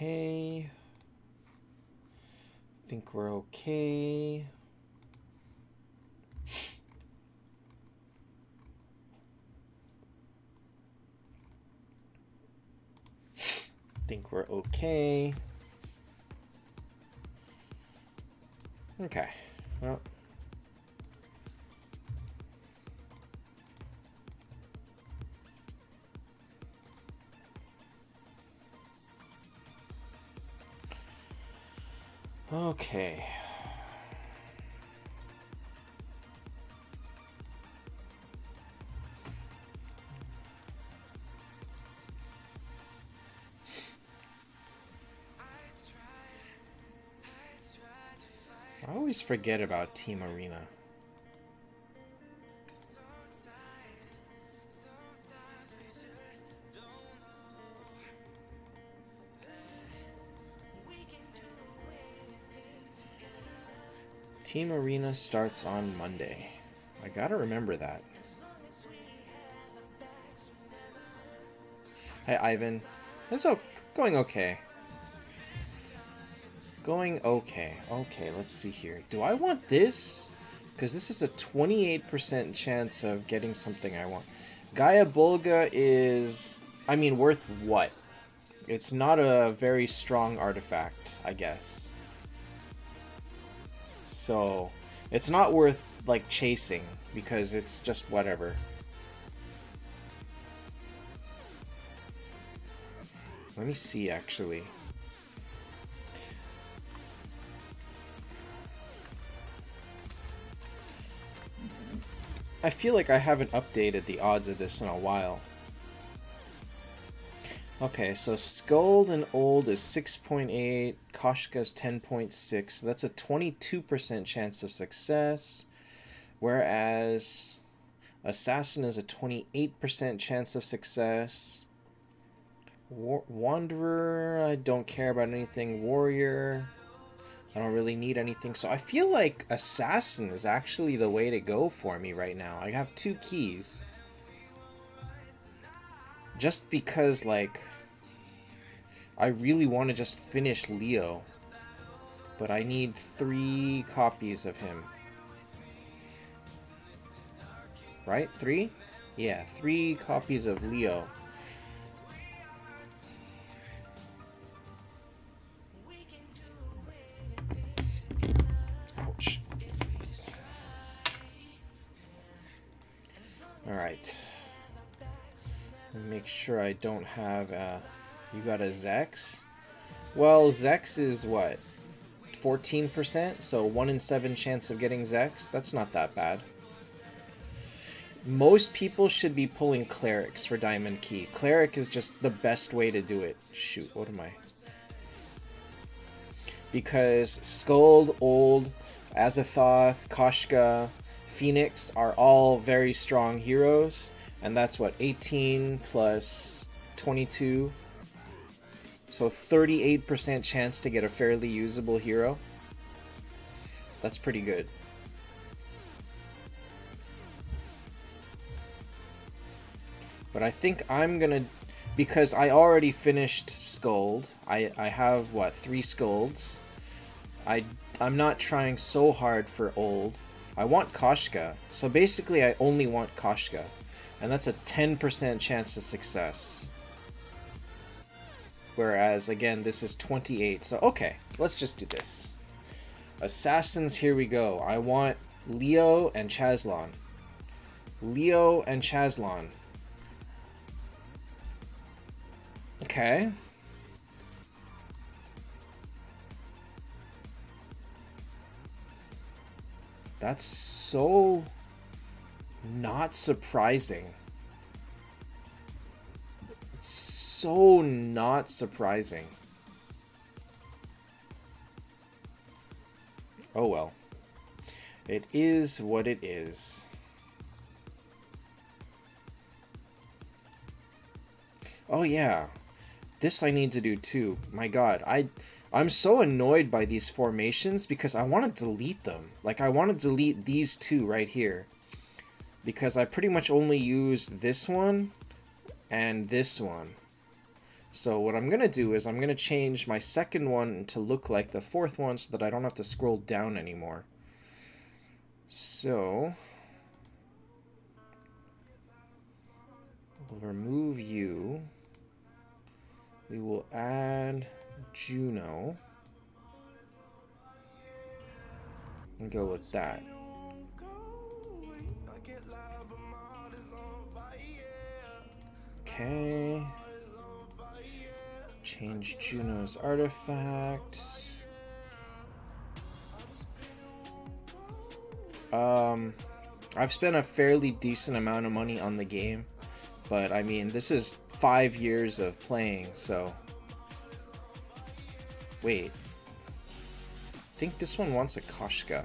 okay. Think we're okay. Think we're okay. Okay. Well. Okay. I always forget about Team Arena. Team Arena starts on Monday. I gotta remember that. Hey, Ivan. It's going okay. Going okay. Okay, let's see here. Do I want this? Because this is a 28% chance of getting something I want. Gaia Bulga is, I mean, worth what? It's not a very strong artifact, I guess. So, it's not worth, like, chasing, because it's just whatever. Let me see, actually. I feel like I haven't updated the odds of this in a while. Okay, so Skuld and Old is 6.8, Koshka's 10.6, so that's a 22% chance of success, whereas Assassin is a 28% chance of success. Wanderer, I don't care about anything. Warrior, I don't really need anything. So I feel like Assassin is actually the way to go for me right now. I have 2 keys. Just because, like, I really want to just finish Leo. But I need 3 copies of him. Right? 3? Yeah, 3 copies of Leo. Ouch. Alright. Make sure I don't have you got a Zex? Well, Zex is what? 14%? So 1 in 7 chance of getting Zex? That's not that bad. Most people should be pulling Clerics for Diamond Key. Cleric is just the best way to do it. Shoot, what am I? Because Skuld, Old, Azathoth, Koshka, Phoenix are all very strong heroes. And that's what, 18 plus 22. So 38% chance to get a fairly usable hero. That's pretty good. But I think I'm gonna, because I already finished Skuld. I have, what, 3 Skulds. I'm not trying so hard for Old. I want Koshka. So basically I only want Koshka. And that's a 10% chance of success. Whereas, again, this is 28. So, okay, let's just do this. Assassins, here we go. I want Leo and Chazlon. Leo and Chazlon. Okay. That's so not surprising. It's so not surprising. Oh well. It is what it is. Oh yeah. This I need to do too. My god, I'm so annoyed by these formations because I want to delete them. Like, I want to delete these 2 right here. Because I pretty much only use this one and this one. So what I'm going to do is I'm going to change my second one to look like the fourth one so that I don't have to scroll down anymore. So we'll remove you. We will add Juno and go with that. Okay. Change Juno's artifact. I've spent a fairly decent amount of money on the game, but I mean, this is 5 years of playing, so... Wait. I think this one wants a Koshka.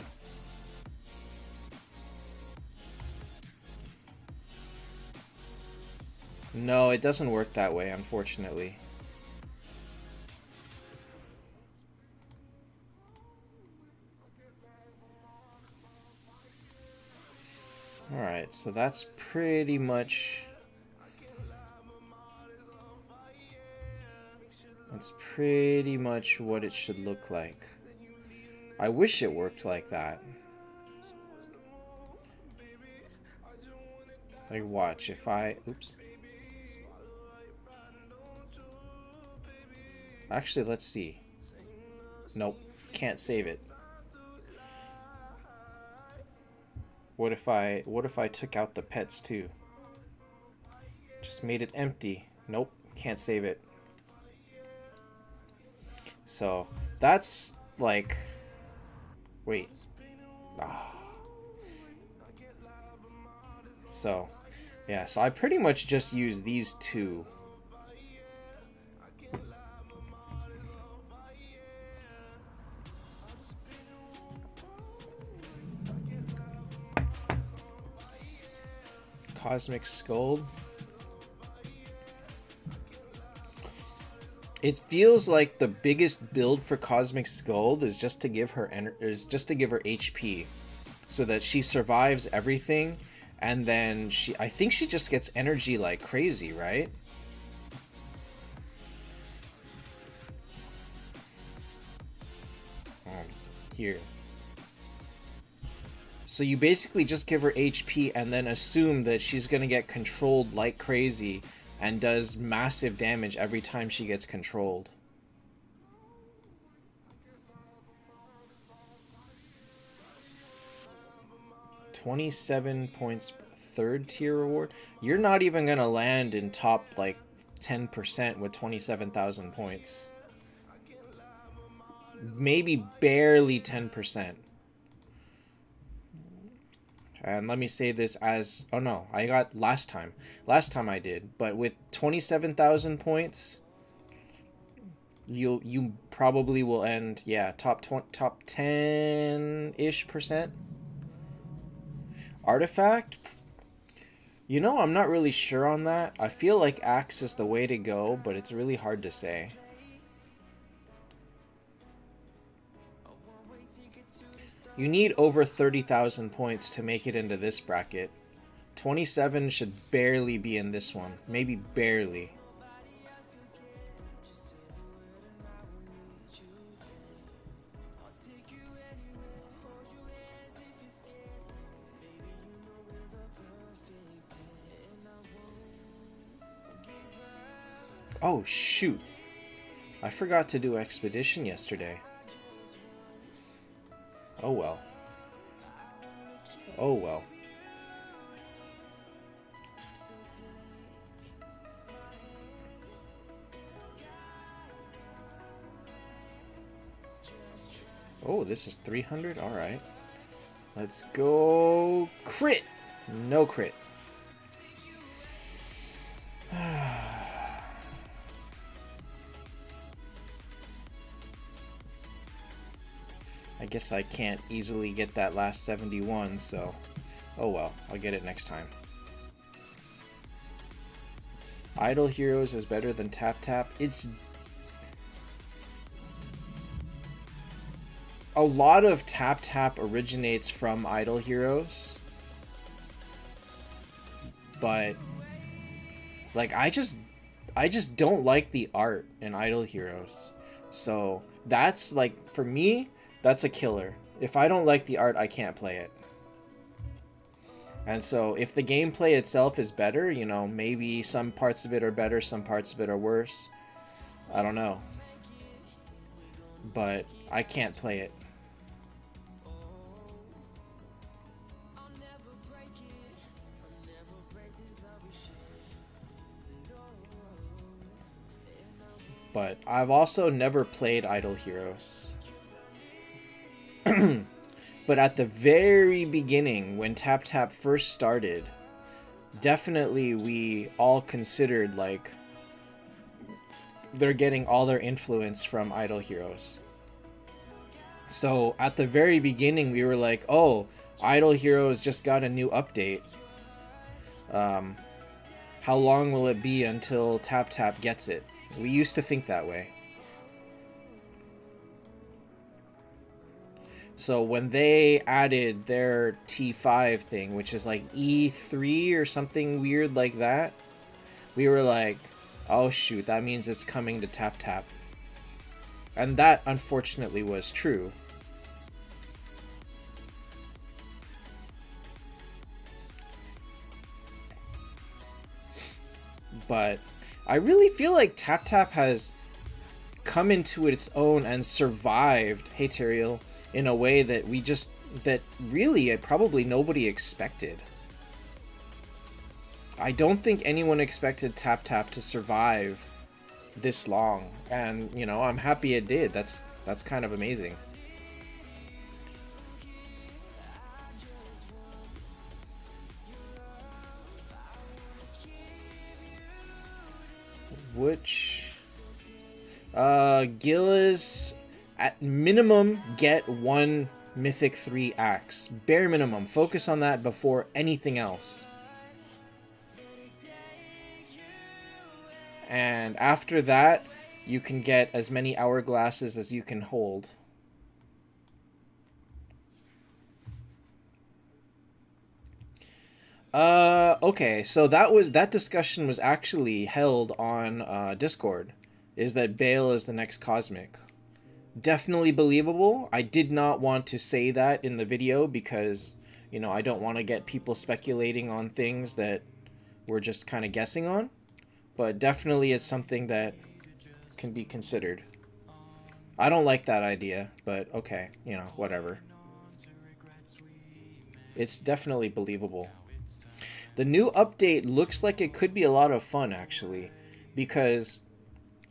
No, it doesn't work that way, unfortunately. Alright, so that's pretty much... That's pretty much what it should look like. I wish it worked like that. Like, watch, if I... Oops. Actually, let's see. Nope, can't save it. What if I took out the pets too? Just made it empty. Nope, can't save it. So, that's like... Wait. Ah. So, yeah, so I pretty much just use these two. Cosmic Scold. It feels like the biggest build for Cosmic Scold is just to give her HP, so that she survives everything, and then I think she just gets energy like crazy, right? Here. So you basically just give her HP and then assume that she's gonna get controlled like crazy and does massive damage every time she gets controlled. $27 points, third tier reward. You're not even gonna land in top like 10% with 27,000 points. Maybe barely 10%. And let me say this as... Oh no, I got last time. Last time I did. But with 27,000 points, you probably will end, yeah, top 10-ish percent. Artifact? You know, I'm not really sure on that. I feel like Axe is the way to go, but it's really hard to say. You need over 30,000 points to make it into this bracket. 27 should barely be in this one. Maybe barely. Oh, shoot. I forgot to do Expedition yesterday. Oh well. Oh well. Oh, this is 300? Alright. Let's go... Crit! No crit. I guess I can't easily get that last 71, so... Oh well, I'll get it next time. Idle Heroes is better than Taptap. It's... A lot of Taptap originates from Idle Heroes. But... Like, I I just don't like the art in Idle Heroes. So that's like, for me, that's a killer. If I don't like the art, I can't play it. And so if the gameplay itself is better, you know, maybe some parts of it are better, some parts of it are worse. I don't know. But I can't play it. But I've also never played Idle Heroes. But at the very beginning, when Taptap first started, definitely we all considered like they're getting all their influence from Idle Heroes. So at the very beginning, we were like, oh, Idle Heroes just got a new update. How long will it be until Taptap gets it? We used to think that way. So when they added their T5 thing, which is like E3 or something weird like that, we were like, oh shoot, that means it's coming to Taptap. And that unfortunately was true. But I really feel like Taptap has come into its own and survived, hey Teriel, in a way that really probably nobody expected. I don't think anyone expected Taptap to survive this long, and you know, I'm happy it did. That's kind of amazing. Which Gillis at minimum get 1 Mythic 3 axe. Bare minimum. Focus on that before anything else. And after that, you can get as many hourglasses as you can hold. Okay, so that discussion was actually held on Discord. Is that Bale is the next Cosmic? Definitely believable. I did not want to say that in the video because, you know, I don't want to get people speculating on things that we're just kind of guessing on. But definitely it's something that can be considered. I don't like that idea, but okay, you know, whatever. It's definitely believable. The new update looks like it could be a lot of fun, actually, because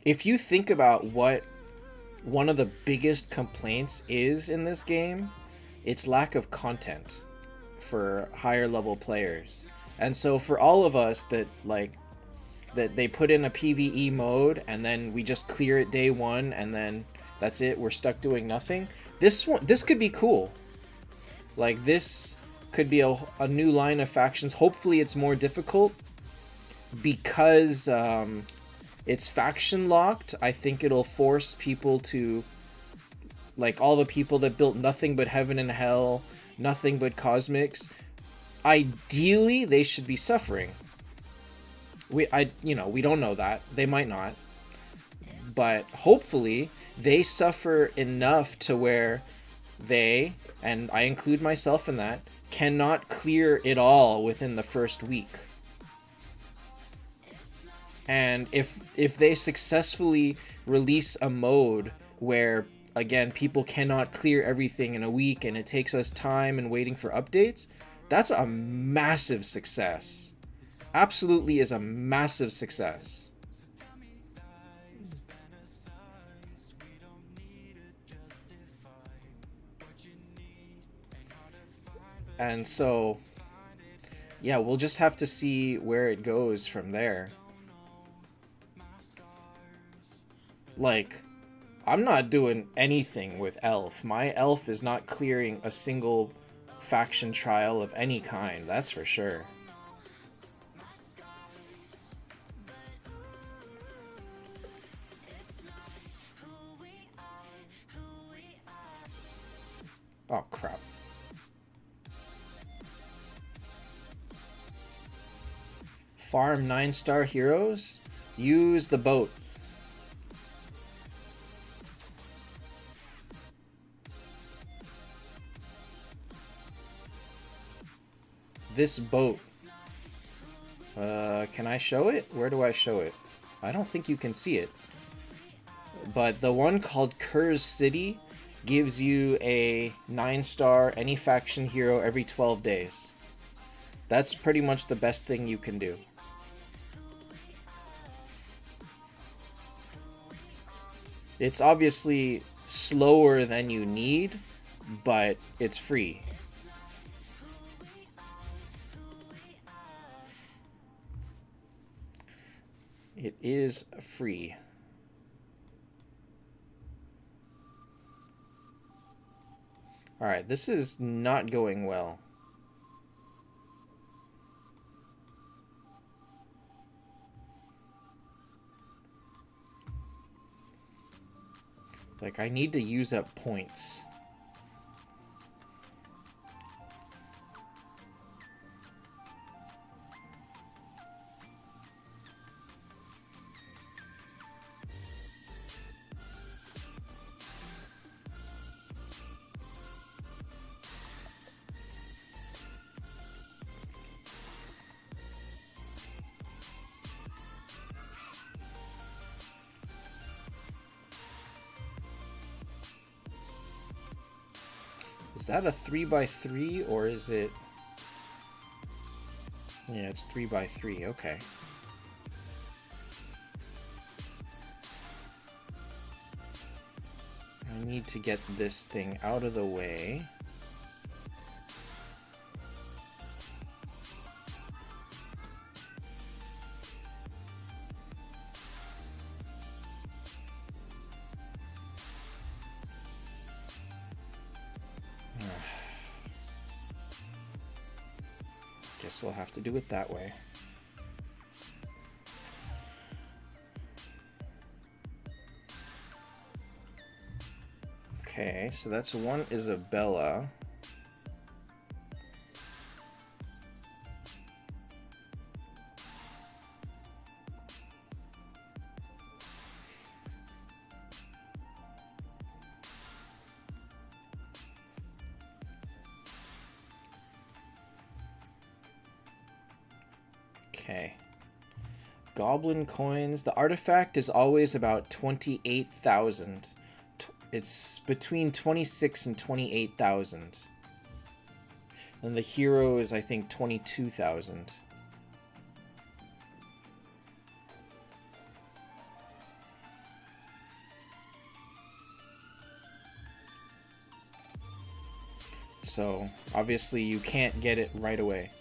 if you think about what one of the biggest complaints is in this game, it's lack of content for higher level players. And so for all of us that they put in a PvE mode and then we just clear it day one and then that's it, we're stuck doing nothing. This could be cool. Like, this could be a new line of factions. Hopefully it's more difficult because it's faction locked. I think it'll force people to, like, all the people that built nothing but Heaven and Hell, nothing but Cosmics, ideally they should be suffering. We don't know that. They might not. But hopefully they suffer enough to where they, and I include myself in that, cannot clear it all within the first week. And if they successfully release a mode where, again, people cannot clear everything in a week and it takes us time and waiting for updates, that's a massive success. Absolutely is a massive success. And so, yeah, we'll just have to see where it goes from there. Like, I'm not doing anything with Elf. My Elf is not clearing a single faction trial of any kind, that's for sure. Oh, crap. Farm 9-star heroes? Use the boat. This boat. Can I show it? Where do I show it? I don't think you can see it. But the one called Kerr's City gives you a 9-star any faction hero every 12 days. That's pretty much the best thing you can do. It's obviously slower than you need, but it's free. It is free. Alright, this is not going well. Like, I need to use up points. Is that a 3x3 or is it... Yeah, it's 3x3, okay. I need to get this thing out of the way. Guess we'll have to do it that way. Okay, so that's one Isabella. Okay. Goblin coins. The artifact is always about 28,000. It's between 26 and 28,000. And the hero is, I think, 22,000. So, obviously, you can't get it right away.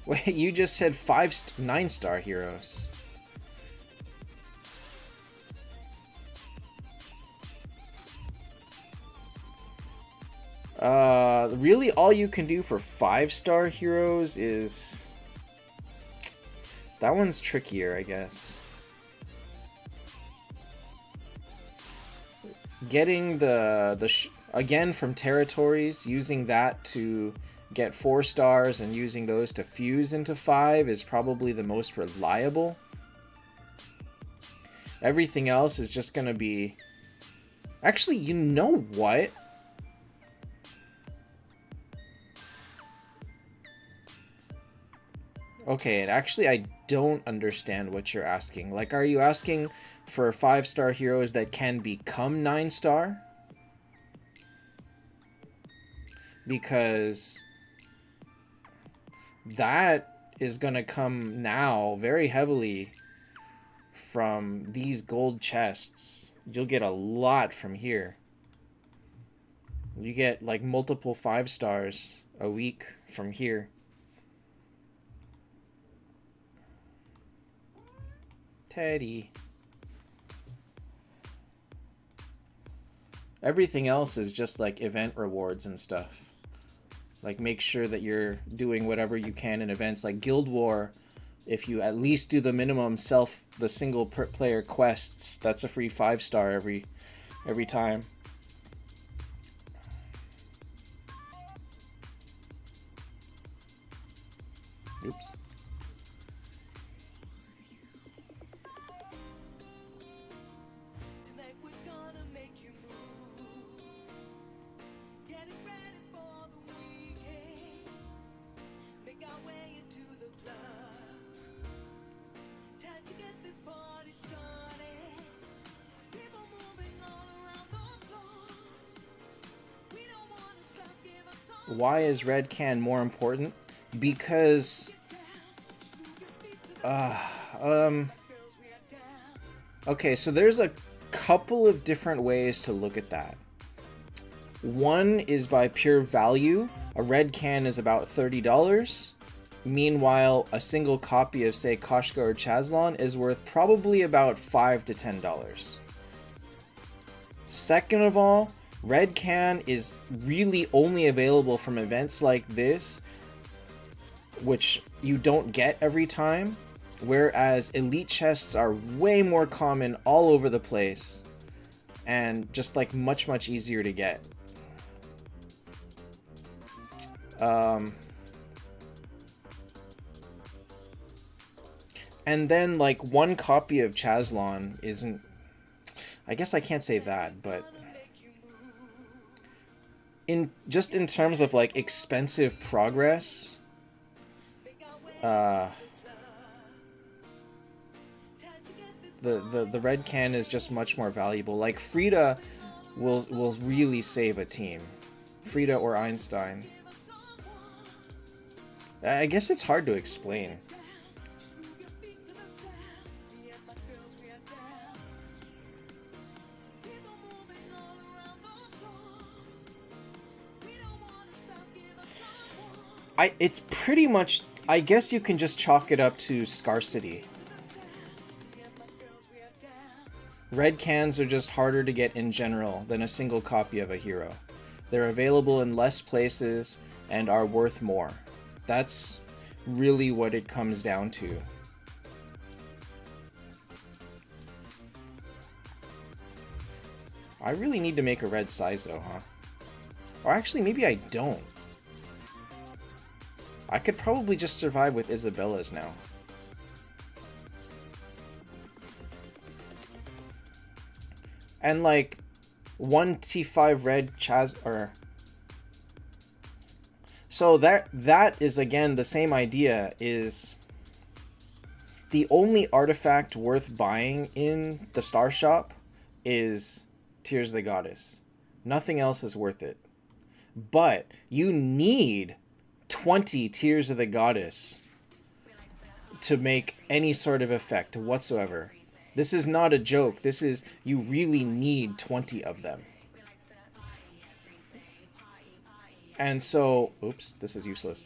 Wait, you just said 9-star heroes. Really all you can do for 5-star heroes is... That one's trickier, I guess. Getting again from territories, using that to get 4 stars and using those to fuse into 5 is probably the most reliable. Everything else is just gonna be... Actually, you know what? Okay, and actually I don't understand what you're asking. Like, are you asking for 5-star heroes that can become 9-star? Because that is gonna come now very heavily from these gold chests. You'll get a lot from here. You get like multiple 5 stars a week from here. Teddy. Everything else is just like event rewards and stuff. Like, make sure that you're doing whatever you can in events like Guild War. If you at least do the minimum the single player quests, that's a free 5-star every time. Oops. Why is red can more important? Because uh, um okay, so there's a couple of different ways to look at that. One is by pure value. A red can is about $30. Meanwhile, a single copy of, say, Koshka or Chazlon is worth probably about $5 to $10. Second of all, red can is really only available from events like this, which you don't get every time, whereas elite chests are way more common all over the place and just like much easier to get. And then like one copy of Chazlon isn't, I guess I can't say that, but in terms of like expensive progress, the red can is just much more valuable. Like Frida will really save a team. Frida or Einstein. I guess it's hard to explain. It's pretty much, I guess you can just chalk it up to scarcity. Red cans are just harder to get in general than a single copy of a hero. They're available in less places and are worth more. That's really what it comes down to. I really need to make a red size though, huh? Or actually, maybe I don't. I could probably just survive with Isabella's now. And like, 1 T5 red Chaz, or... So that is again the same idea, is the only artifact worth buying in the Star Shop is Tears of the Goddess. Nothing else is worth it. But you need 20 Tears of the Goddess to make any sort of effect whatsoever. This is not a joke. This is, you really need 20 of them. And so, oops, this is useless.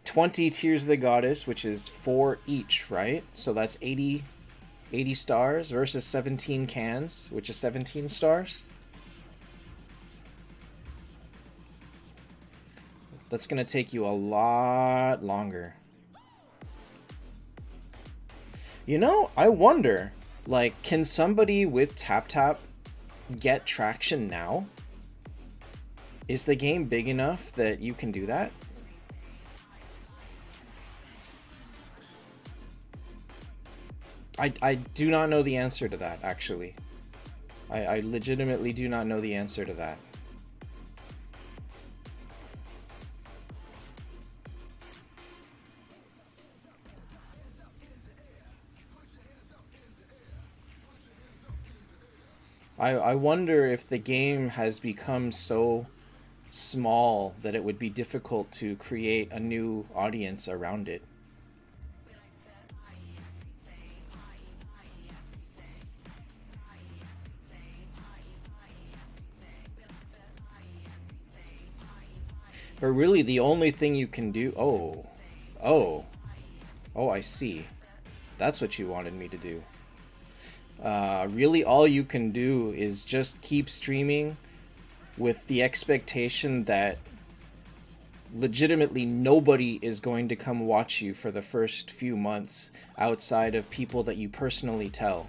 20 Tears of the Goddess, which is 4 each, right? So that's 80 stars versus 17 cans, which is 17 stars. That's going to take you a lot longer. You know, I wonder, like, can somebody with Taptap get traction now? Is the game big enough that you can do that? I do not know the answer to that, actually. I legitimately do not know the answer to that. I wonder if the game has become so small that it would be difficult to create a new audience around it. But really the only thing you can do... Oh, I see. That's what you wanted me to do. Really all you can do is just keep streaming with the expectation that legitimately nobody is going to come watch you for the first few months outside of people that you personally tell.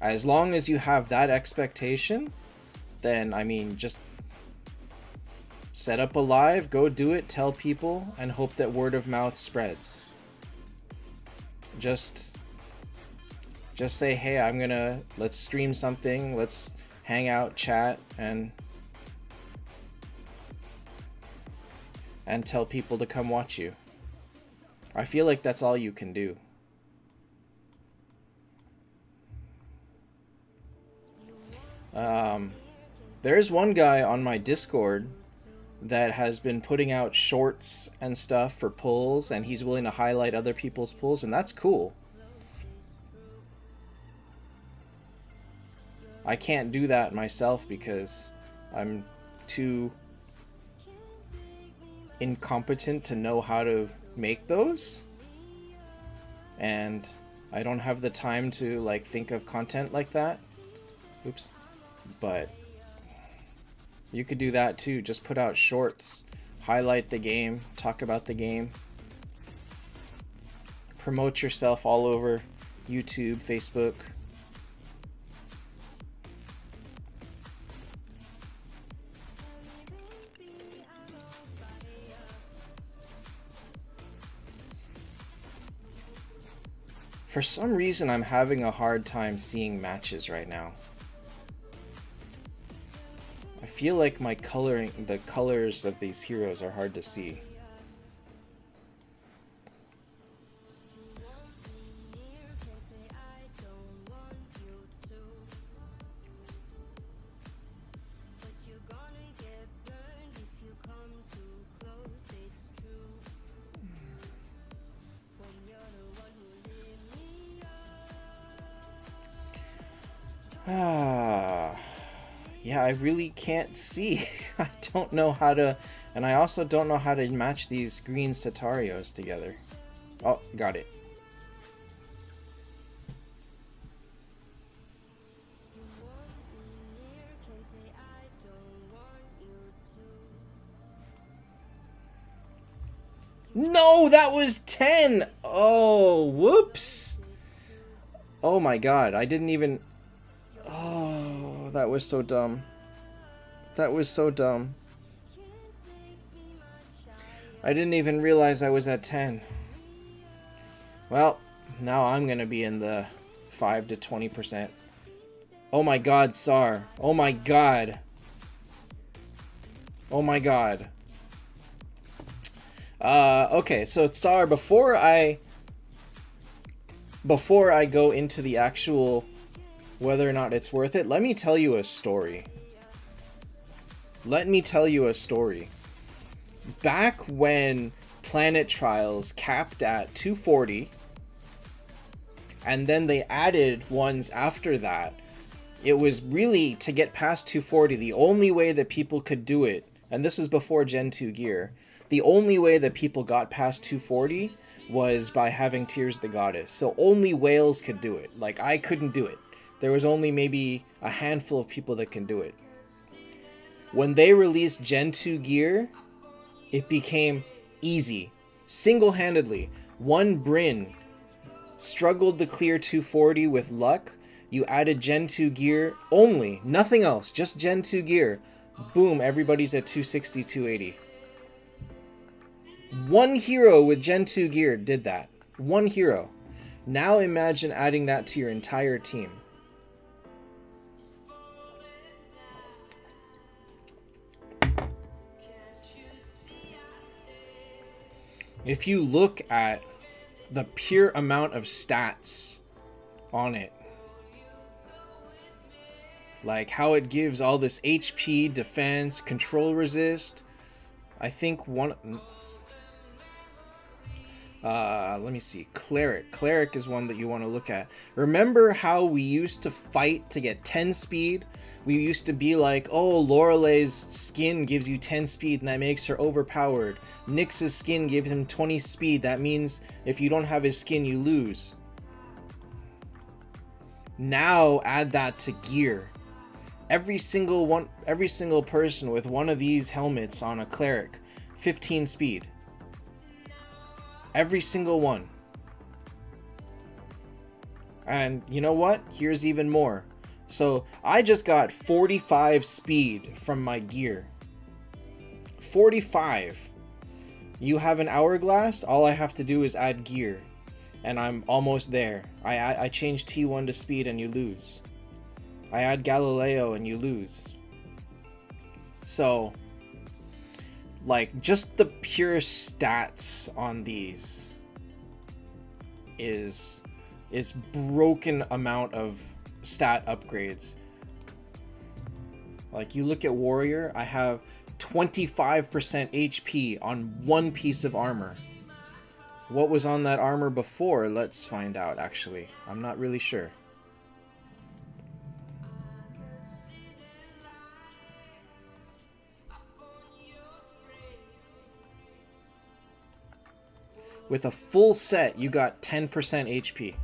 As long as you have that expectation, then, I mean, just set up a live, go do it, tell people, and hope that word of mouth spreads. Just say, hey, let's stream something, let's hang out, chat, and tell people to come watch you. I feel like that's all you can do. There's one guy on my Discord that has been putting out shorts and stuff for pulls, and he's willing to highlight other people's pulls, and that's cool. I can't do that myself because I'm too incompetent to know how to make those, and I don't have the time to like think of content like that. Oops. But you could do that too. Just put out shorts, highlight the game, talk about the game, promote yourself all over YouTube, Facebook. For some reason, I'm having a hard time seeing matches right now. I feel like my coloring, the colors of these heroes are hard to see. Yeah, I really can't see. I don't know how to, and I also don't know how to match these green Satarios together. Oh, got it. No, that was 10! Oh, whoops! Oh my god, I didn't even... Oh, that was so dumb. That was so dumb. I didn't even realize I was at 10. Well, now I'm gonna be in the 5 to 20%. Oh my god, Sar. Oh my god. Oh my god. Okay, so Sar, before I go into the actual whether or not it's worth it, let me tell you a story. Let me tell you a story. Back when Planet Trials capped at 240, and then they added ones after that, it was really to get past 240, the only way that people could do it, and this is before Gen 2 gear, the only way that people got past 240 was by having Tears of the Goddess. So only whales could do it. Like, I couldn't do it. There was only maybe a handful of people that can do it. When they released Gen 2 gear, it became easy. Single-handedly. One Bryn struggled to clear 240 with luck. You added Gen 2 gear only. Nothing else. Just Gen 2 gear. Boom, everybody's at 260, 280. One hero with Gen 2 gear did that. One hero. Now imagine adding that to your entire team. If you look at the pure amount of stats on it, like how it gives all this HP, defense, control resist, I think one... let me see. Cleric. Cleric is one that you want to look at. Remember how we used to fight to get 10 speed? We used to be like, oh, Lorelei's skin gives you 10 speed and that makes her overpowered. Nyx's skin gives him 20 speed. That means if you don't have his skin, you lose. Now add that to gear. Every single person with one of these helmets on a cleric, 15 speed. Every single one. And you know what? Here's even more. So I just got 45 speed from my gear. 45. You have an Hourglass, all I have to do is add gear. And I'm almost there. I change T1 to speed and you lose. I add Galileo and you lose. So... like, just the pure stats on these is broken amount of stat upgrades. Like, you look at Warrior, I have 25% HP on one piece of armor. What was on that armor before? Let's find out, actually. I'm not really sure. With a full set, you got 10% HP.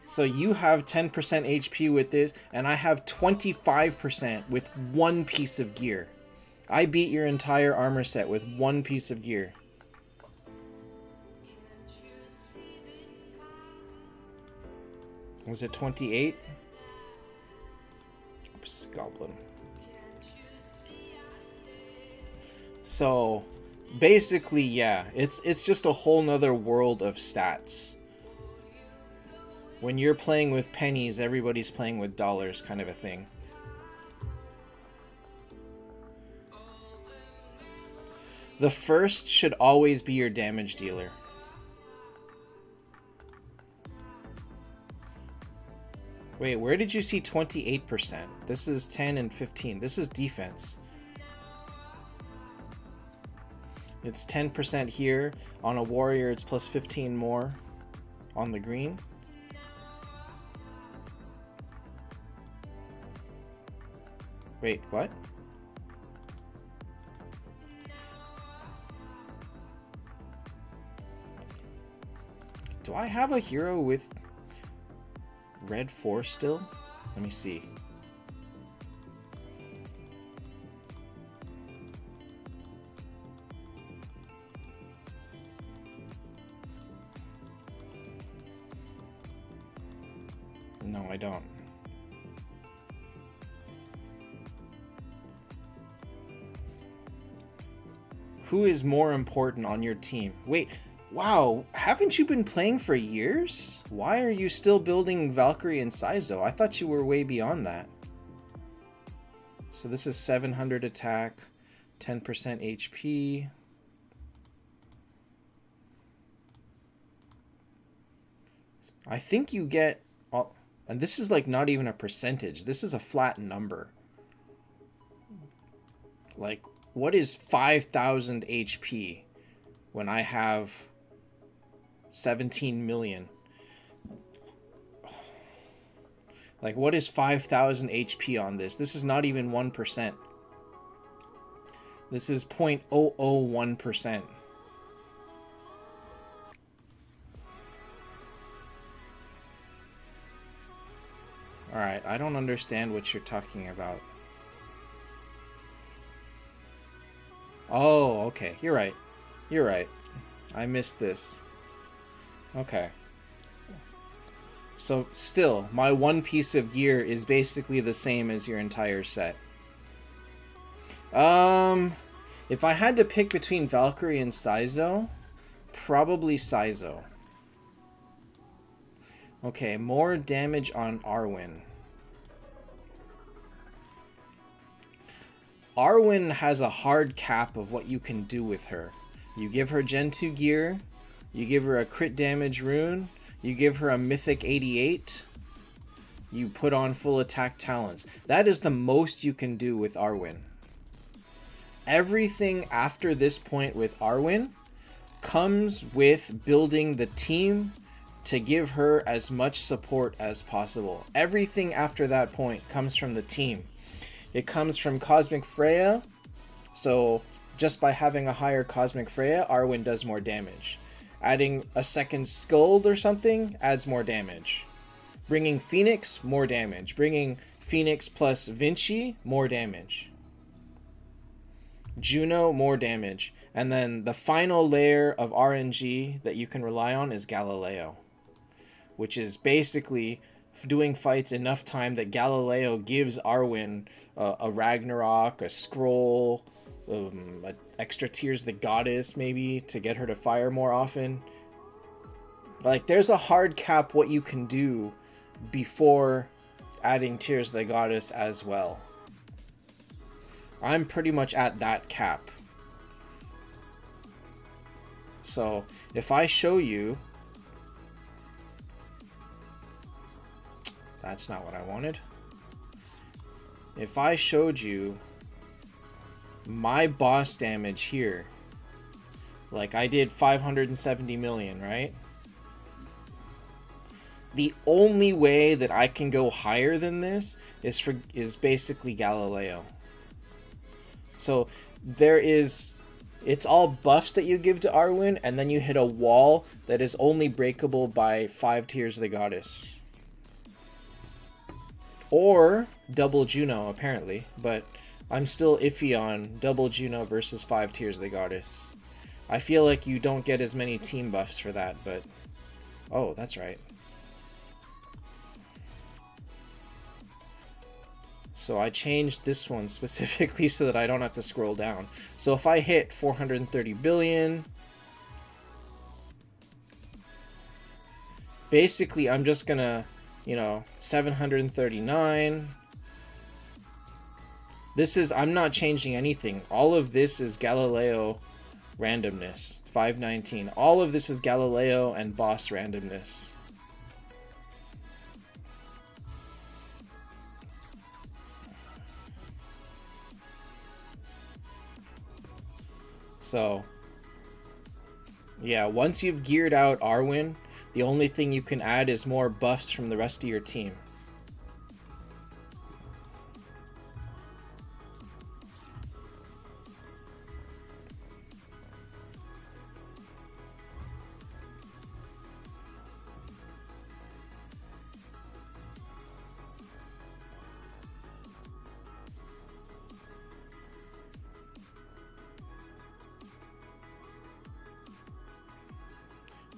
So you have 10% HP with this, and I have 25% with one piece of gear. I beat your entire armor set with one piece of gear. Was it 28? Oops, Goblin. So basically, yeah, it's just a whole nother world of stats. When you're playing with pennies, everybody's playing with dollars, kind of a thing. The first should always be your damage dealer. Wait, where did you see 28%? This is 10 and 15. This is defense. It's 10% here. On a warrior, it's plus 15 more on the green. Wait, what? Do I have a hero with red 4 still? Let me see. No, I don't. Who is more important on your team? Wait, wow, haven't you been playing for years? Why are you still building Valkyrie and Saizo? I thought you were way beyond that. So this is 700 attack, 10% HP. I think you get... and this is like not even a percentage. This is a flat number. Like, what is 5,000 HP when I have 17 million? Like, what is 5,000 HP on this? This is not even 1%. This is 0.001%. Alright, I don't understand what you're talking about. Oh, okay. You're right. You're right. I missed this. Okay. So, still, my one piece of gear is basically the same as your entire set. If I had to pick between Valkyrie and Saizo, probably Saizo. Okay, more damage on Arwen. Arwen has a hard cap of what you can do with her. You give her Gen 2 gear, you give her a crit damage rune, you give her a Mythic 88, you put on full attack talents. That is the most you can do with Arwen. Everything after this point with Arwen comes with building the team to give her as much support as possible. Everything after that point comes from the team. It comes from Cosmic Freya, so just by having a higher Cosmic Freya, Arwen does more damage. Adding a second Skuld or something adds more damage. Bringing Phoenix, more damage. Bringing Phoenix plus Vinci, more damage. Juno, more damage. And then the final layer of RNG that you can rely on is Galileo, which is basically doing fights enough time that Galileo gives Arwen a Ragnarok, a scroll, extra Tears the Goddess maybe to get her to fire more often. Like, there's a hard cap what you can do before adding Tears the Goddess as well. I'm pretty much at that cap. So if I show you... That's not what I wanted. if I showed you my boss damage here, like I did 570 million, right? The only way that I can go higher than this is basically Galileo. So it's all buffs that you give to Arwen, and then you hit a wall that is only breakable by 5 Tears of the Goddess. Or double Juno, apparently, but I'm still iffy on double Juno versus 5 Tears of the Goddess. I feel like you don't get as many team buffs for that, but... Oh, that's right. So I changed this one specifically so that I don't have to scroll down. So if I hit 430 billion... Basically, I'm just gonna, 739... I'm not changing anything. All of this is Galileo randomness. 519. All of this is Galileo and boss randomness. So, yeah, once you've geared out Arwen, the only thing you can add is more buffs from the rest of your team.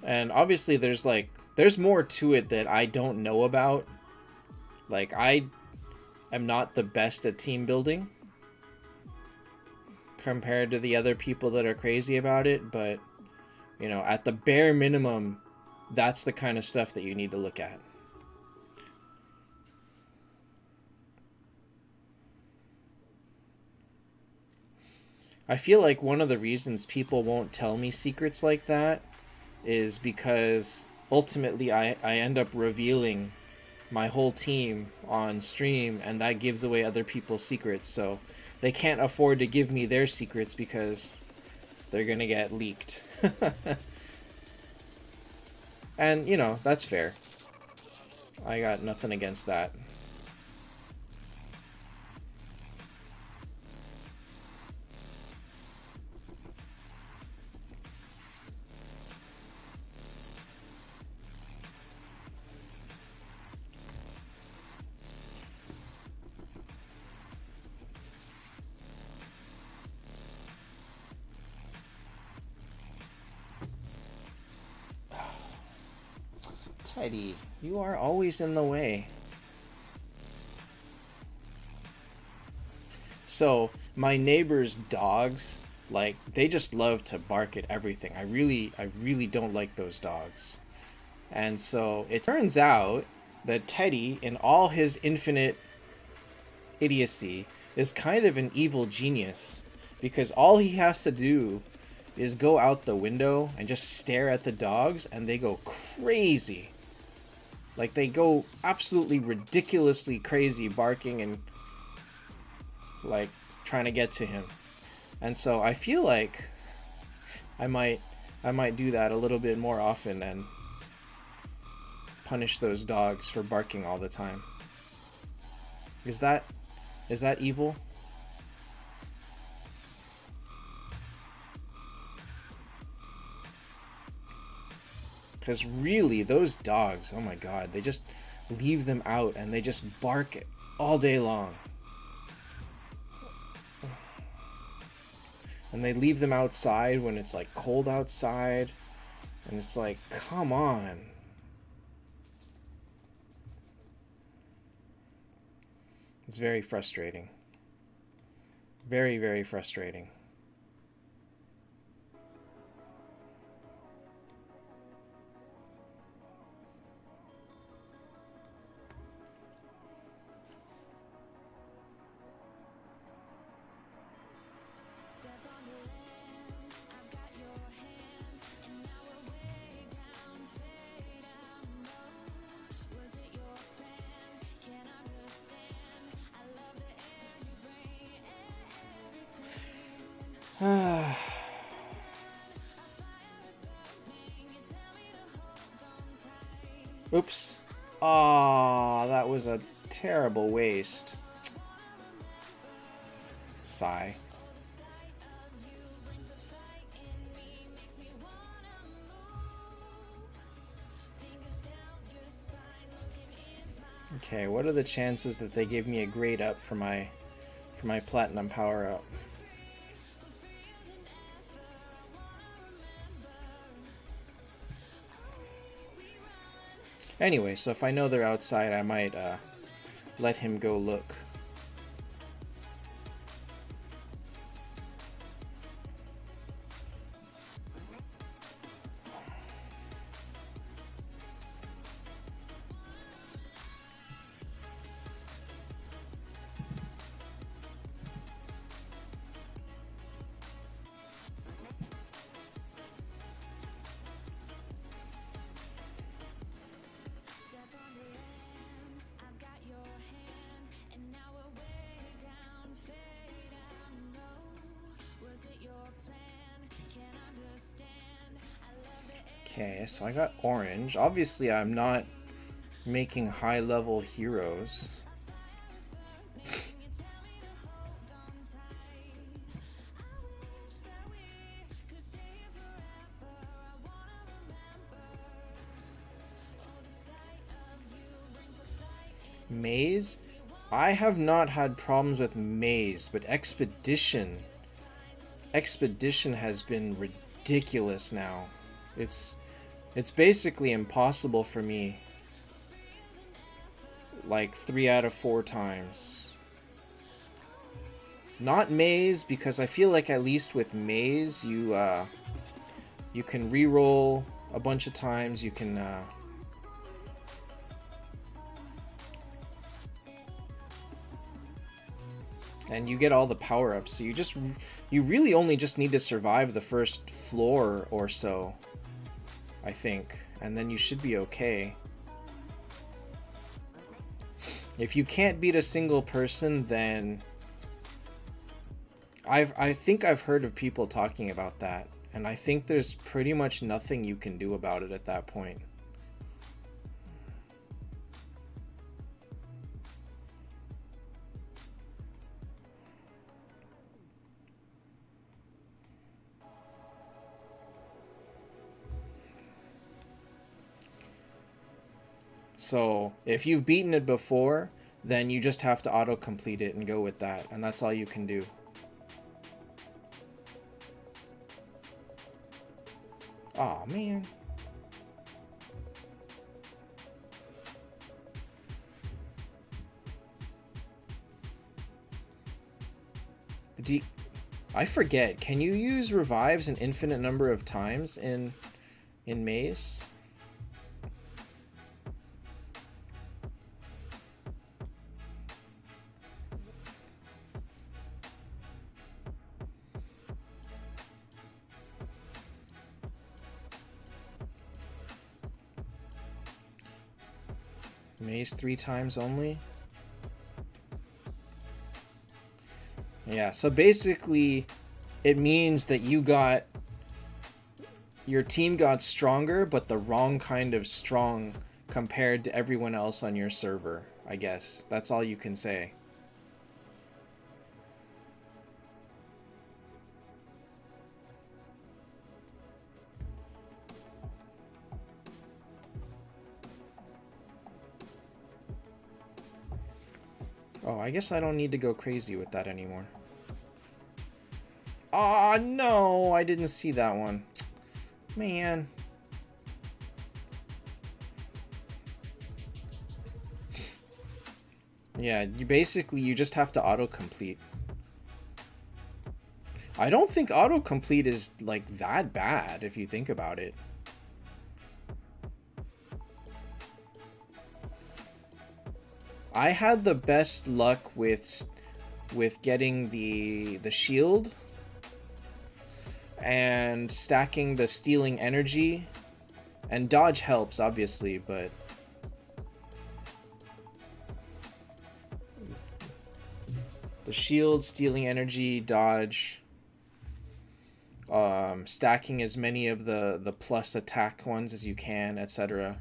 And obviously there's more to it that I don't know about. Like, I am not the best at team building compared to the other people that are crazy about it, but, at the bare minimum, that's the kind of stuff that you need to look at. I feel like one of the reasons people won't tell me secrets like that is because ultimately I end up revealing my whole team on stream, and that gives away other people's secrets, so they can't afford to give me their secrets because they're gonna get leaked. And, that's fair. I got nothing against that. Teddy, you are always in the way. So, my neighbor's dogs, they just love to bark at everything. I really don't like those dogs. And so, it turns out that Teddy, in all his infinite idiocy, is kind of an evil genius. Because all he has to do is go out the window and just stare at the dogs, and they go crazy. Like, they go absolutely ridiculously crazy, barking and, trying to get to him. And so I feel like I might do that a little bit more often and punish those dogs for barking all the time. Is that evil? Because really, those dogs, oh my god, they just leave them out and they just bark all day long. And they leave them outside when it's cold outside. And it's come on. It's very frustrating. Very, very frustrating. Oops. Ah, that was a terrible waste. Sigh. Okay, what are the chances that they give me a grade up for my platinum power up? Anyway, so if I know they're outside, I might let him go look. Okay, so I got orange. Obviously, I'm not making high-level heroes. Maze? I have not had problems with Maze, but Expedition has been ridiculous now. It's basically impossible for me. Like 3 out of 4 times. Not Maze, because I feel like at least with Maze you can reroll a bunch of times. You can and you get all the power-ups. So you really only just need to survive the first floor or so, I think, and then you should be okay. If you can't beat a single person, then I think I've heard of people talking about that, and I think there's pretty much nothing you can do about it at that point. So if you've beaten it before, then you just have to auto-complete it and go with that, and that's all you can do. Aw, man. I forget, can you use revives an infinite number of times in Maze? Maze 3 times only? Yeah, so basically it means that your team got stronger, but the wrong kind of strong compared to everyone else on your server, I guess. That's all you can say. Oh, I guess I don't need to go crazy with that anymore. Aw, no, I didn't see that one. Man. Yeah, you just have to autocomplete. I don't think autocomplete is like that bad if you think about it. I had the best luck with getting the shield and stacking the stealing energy, and dodge helps obviously, but the shield, stealing energy, dodge. stacking as many of the plus attack ones as you can, etc.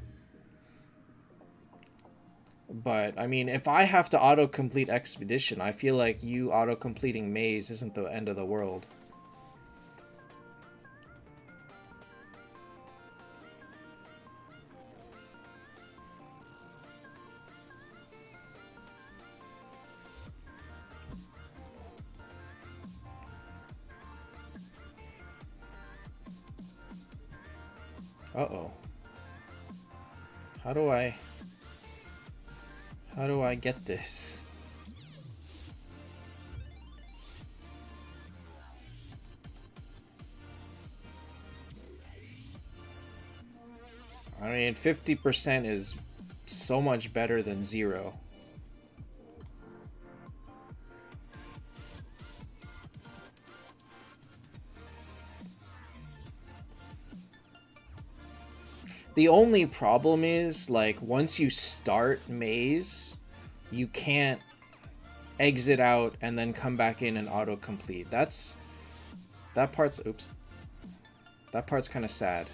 But I mean, if I have to autocomplete Expedition, I feel like you autocompleting Maze isn't the end of the world. Uh-oh. How do I get this? I mean, 50% is so much better than 0. The only problem is, like, once you start Maze, you can't exit out and then come back in and autocomplete. That part's, oops. That part's kind of sad.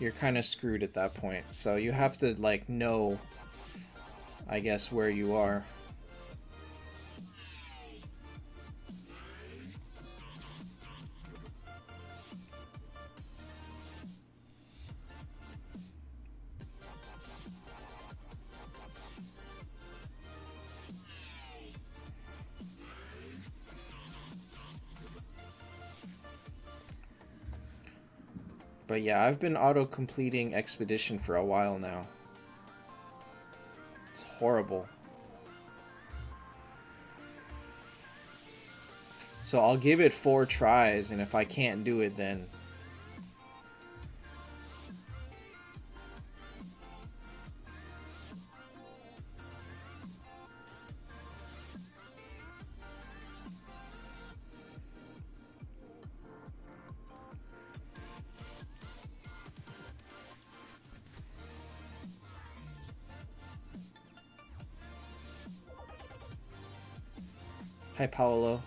You're kind of screwed at that point. So you have to, like, know, I guess, where you are. But yeah, I've been auto-completing Expedition for a while now. It's horrible. So I'll give it 4 tries, and if I can't do it, then... Hi, Paolo.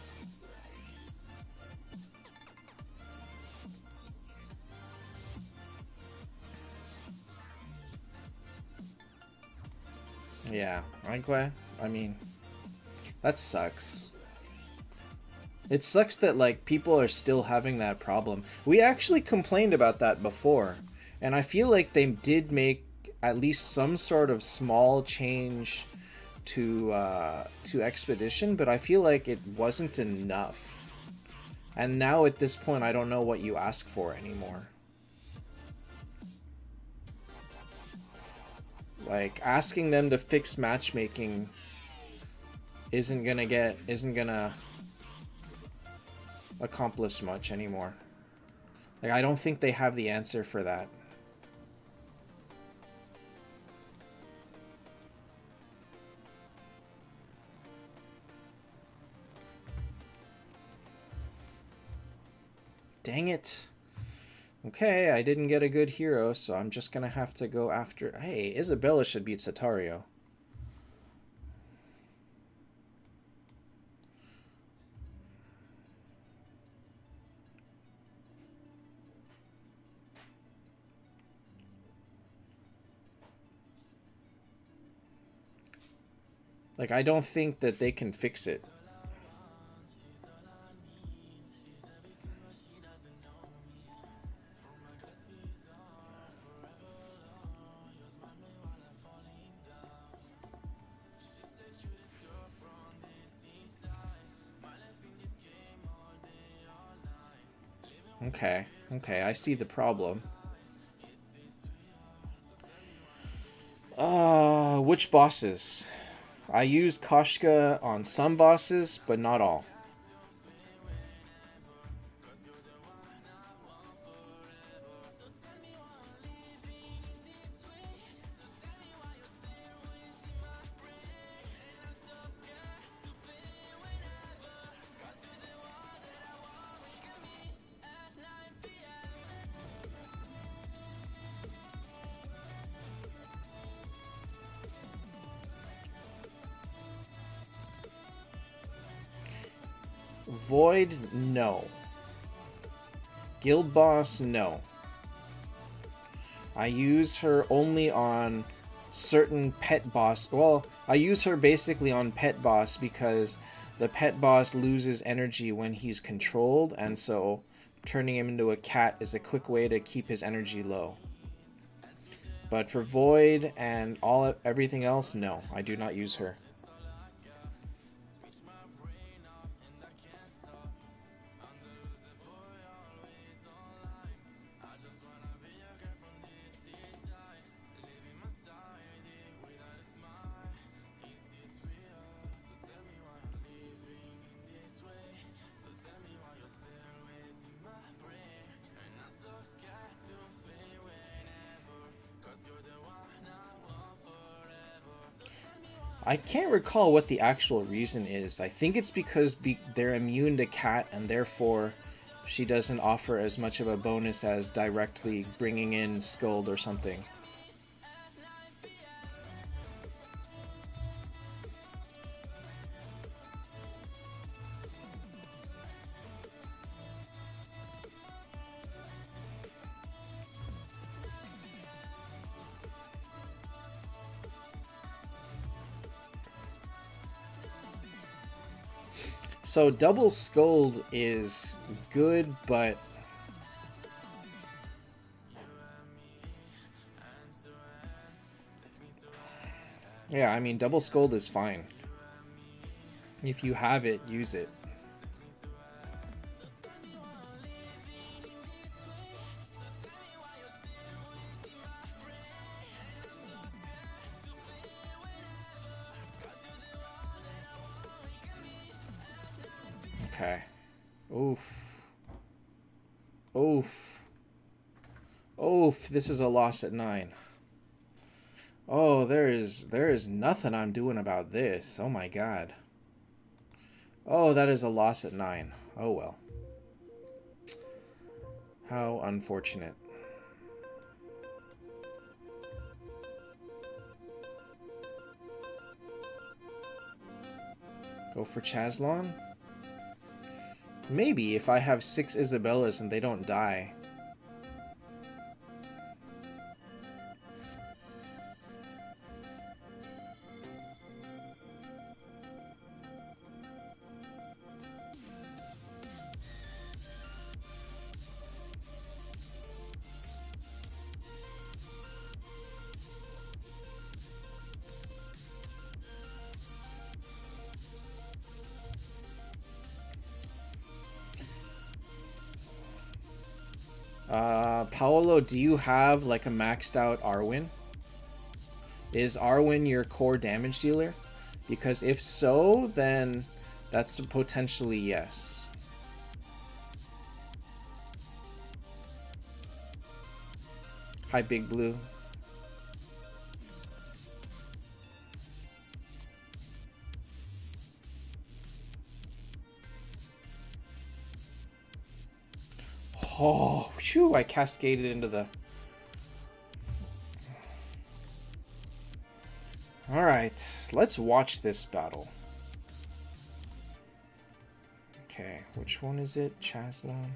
Yeah, I'm glad. I mean, that sucks. It sucks that, like, people are still having that problem. We actually complained about that before, and I feel like they did make at least some sort of small change to Expedition, but I feel like it wasn't enough. And now at this point, I don't know what you ask for anymore. Like, asking them to fix matchmaking isn't gonna accomplish much anymore. Like, I don't think they have the answer for that. Dang it. Okay, I didn't get a good hero, so I'm just gonna have to go after... Hey, Isabella should beat Satario. Like, I don't think that they can fix it. Okay, I see the problem. Which bosses? I use Koshka on some bosses, but not all. Void, no. Guild Boss, no. I use her only on certain pet boss. Well, I use her basically on pet boss because the pet boss loses energy when he's controlled, and so turning him into a cat is a quick way to keep his energy low. But for Void and everything else, no, I do not use her. I can't recall what the actual reason is. I think it's because they're immune to cat, and therefore she doesn't offer as much of a bonus as directly bringing in Scold or something. So double Scold is good, but yeah, I mean double Scold is fine. If you have it, use it. Okay. Oof. Oof. Oof. This is a loss at 9. Oh, there is nothing I'm doing about this. Oh my god. Oh, that is a loss at 9. Oh well. How unfortunate. Go for Chazlon? Maybe if I have 6 Isabellas and they don't die. Paolo, do you have like a maxed out Arwen? Is Arwen your core damage dealer? Because if so, then that's potentially yes. Hi, Big Blue. Oh, phew, I cascaded into the... Alright, let's watch this battle. Okay, which one is it? Chazlon?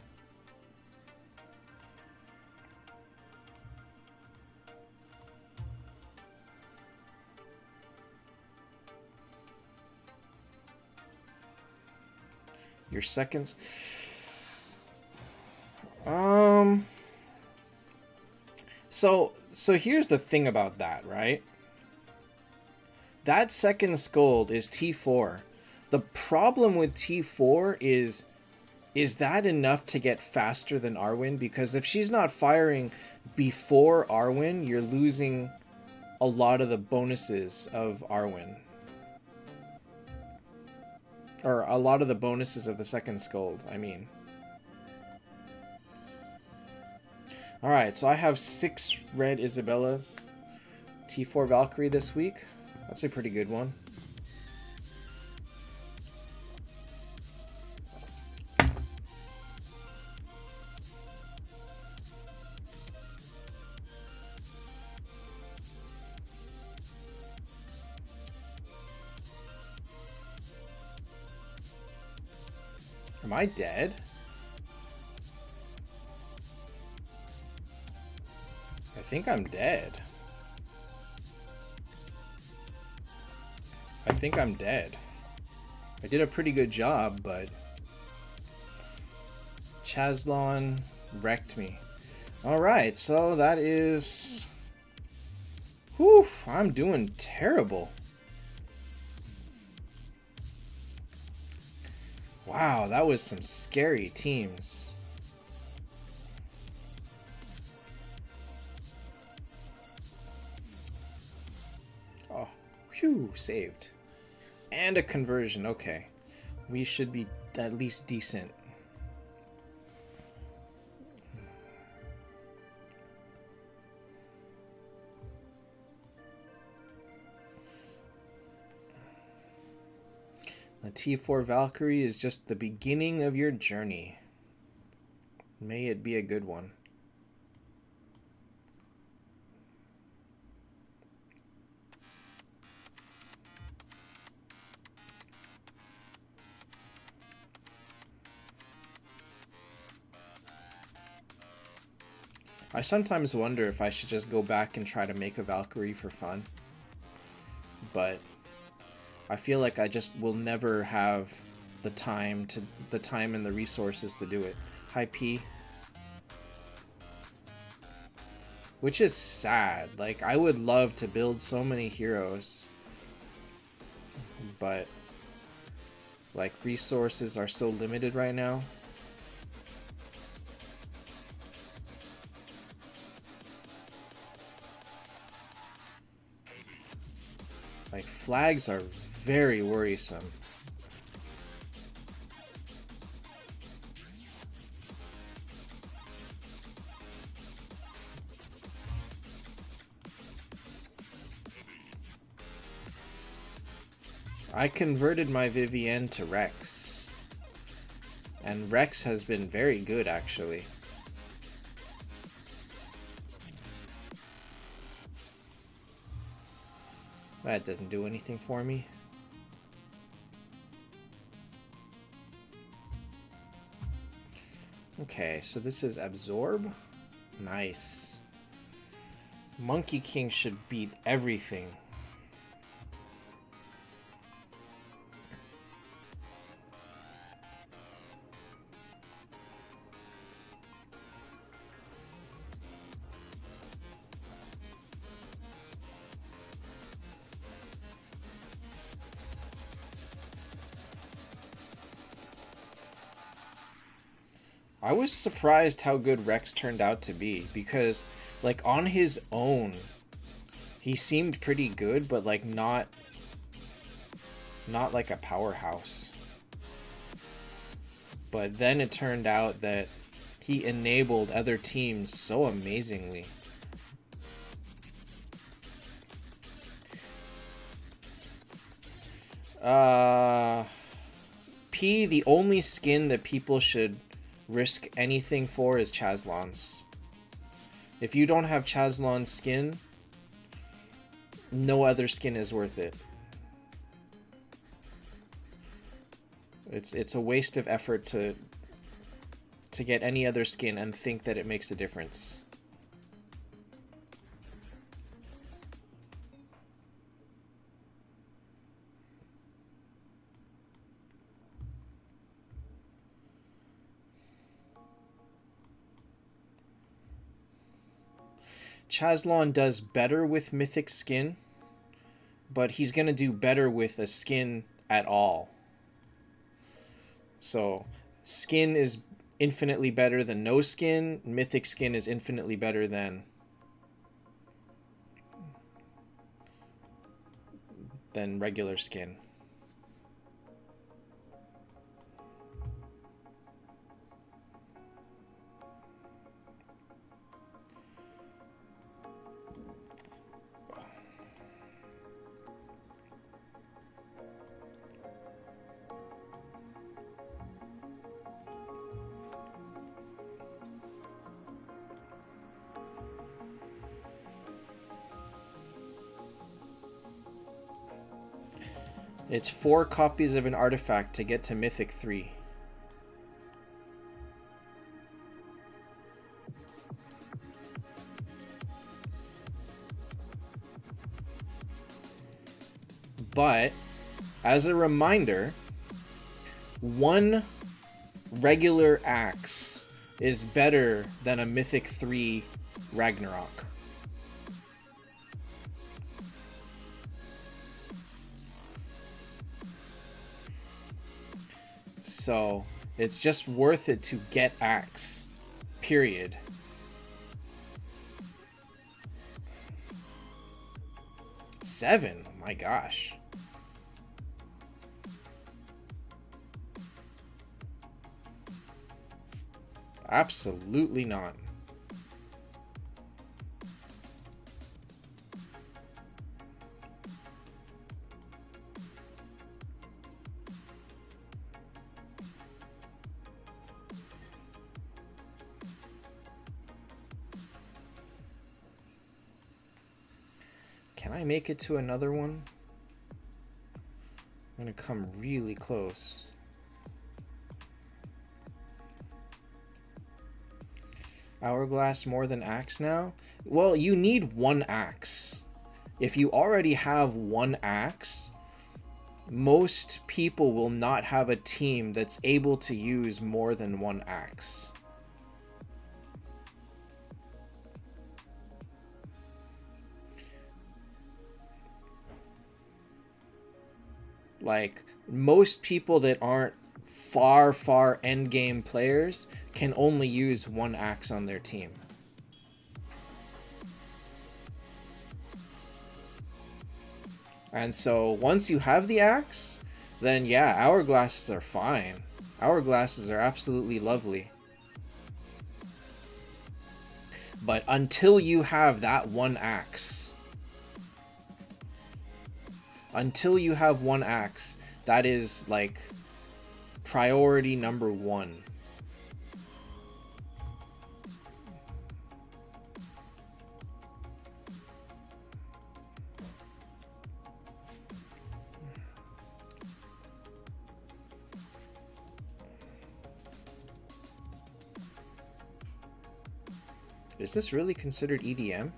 Your seconds... So here's the thing about that, right? That second Scold is T4. The problem with T4 is that enough to get faster than Arwen? Because if she's not firing before Arwen, you're losing a lot of the bonuses of Arwen. Or a lot of the bonuses of the second Scold, I mean. Alright, so I have 6 red Isabellas. T4 Valkyrie this week. That's a pretty good one. Am I dead? I think I'm dead. I think I'm dead. I did a pretty good job, but Chazlon wrecked me. Alright, so that is... Whew, I'm doing terrible. Wow, that was some scary teams. Oh, phew, saved. And a conversion, okay. We should be at least decent. The T4 Valkyrie is just the beginning of your journey. May it be a good one. I sometimes wonder if I should just go back and try to make a Valkyrie for fun. But I feel like I just will never have the time and the resources to do it. Hi P. Which is sad. Like, I would love to build so many heroes, but like resources are so limited right now. Like, flags are very worrisome. I converted my Vivienne to Rex, and Rex has been very good actually. That doesn't do anything for me. Okay, so this is Absorb. Nice. Monkey King should beat everything. I was surprised how good Rex turned out to be, because like on his own he seemed pretty good, but like not like a powerhouse. But then it turned out that he enabled other teams so amazingly. P, the only skin that people should risk anything for is Chazlon's. If you don't have Chazlon's skin, no other skin is worth it. It's a waste of effort to get any other skin and think that it makes a difference. Chazlon does better with mythic skin, but he's gonna do better with a skin at all. So, skin is infinitely better than no skin. Mythic skin is infinitely better than regular skin. It's 4 copies of an artifact to get to Mythic 3. But as a reminder, one regular axe is better than a Mythic 3 Ragnarok. So it's just worth it to get axe. Period. Seven? Oh my gosh. Absolutely not. Can I make it to another one? I'm gonna come really close. Hourglass more than axe now? Well, you need one axe. If you already have one axe, most people will not have a team that's able to use more than one axe. Like, most people that aren't far endgame players can only use one axe on their team. And so once you have the axe, then yeah, hourglasses are fine. Hourglasses are absolutely lovely. But until you have that one axe, that is like priority number one. Is this really considered EDM?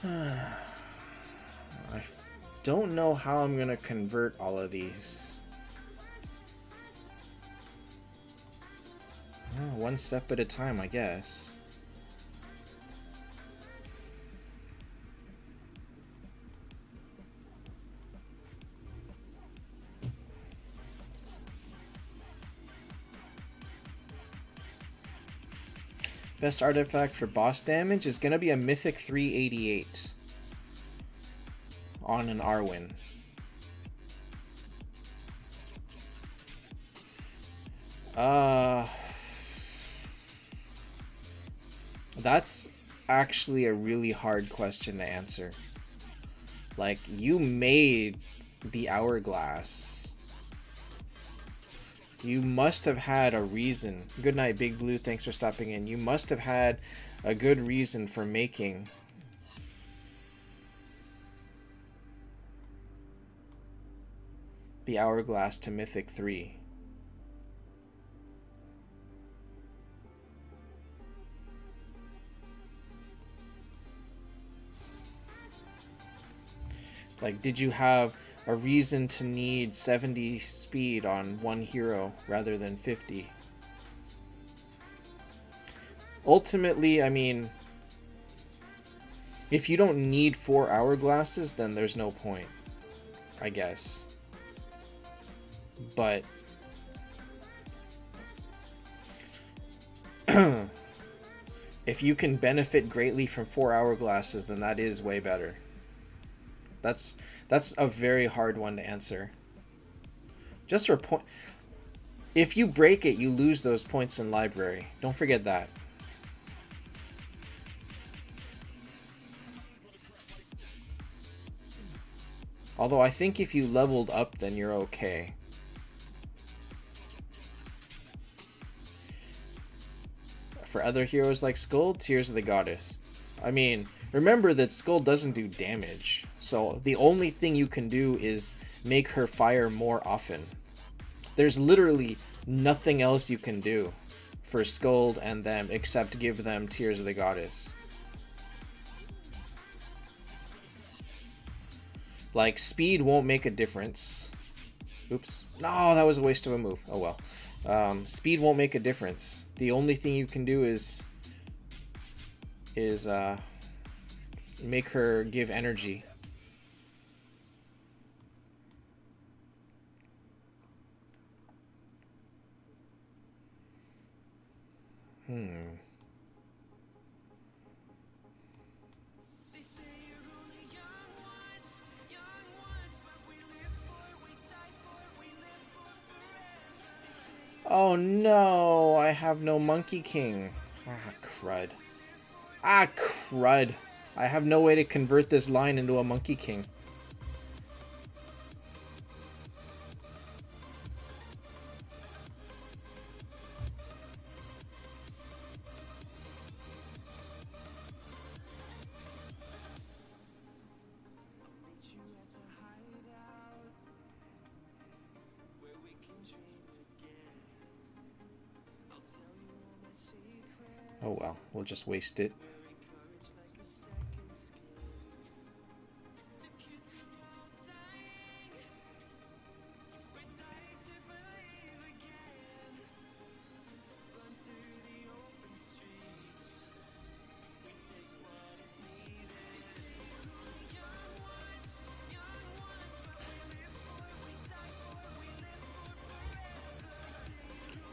I don't know how I'm gonna convert all of these. Oh, one step at a time, I guess. Best artifact for boss damage is going to be a Mythic 388 on an Arwen. That's actually a really hard question to answer. Like, you made the Hourglass. You must have had a reason. Good night, Big Blue. Thanks for stopping in. You must have had a good reason for making the Hourglass to Mythic 3. Like, did you have a reason to need 70 speed on one hero rather than 50? Ultimately, I mean, if you don't need 4 hourglasses, then there's no point, I guess. But if you can benefit greatly from 4 hourglasses, then that is way better. That's a very hard one to answer. Just for point, If you break it, you lose those points in library. Don't forget that. Although I think if you leveled up, then you're okay. For other heroes like Skull, Tears of the Goddess. I mean, remember that Skull doesn't do damage, so the only thing you can do is make her fire more often. There's literally nothing else you can do for Scold and them except give them Tears of the Goddess. Like, speed won't make a difference. Oops. No, that was a waste of a move. Oh well. Speed won't make a difference. The only thing you can do is make her give energy. Oh no, I have no Monkey King. Ah, crud. Ah, crud. I have no way to convert this line into a Monkey King. Oh well, we'll just waste it.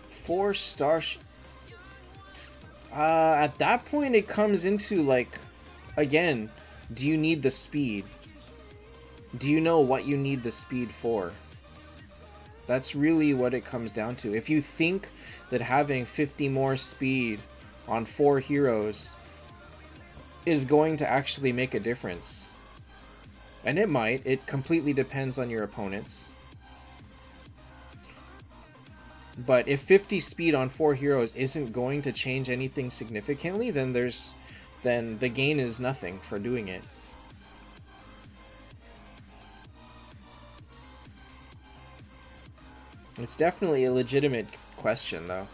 Four-star. At that point, it comes into like, again, do you need the speed? Do you know what you need the speed for? That's really what it comes down to. If you think that having 50 more speed on 4 heroes is going to actually make a difference, and it might, it completely depends on your opponents. But if 50 speed on 4 heroes isn't going to change anything significantly, then the gain is nothing for doing it. It's definitely a legitimate question, though.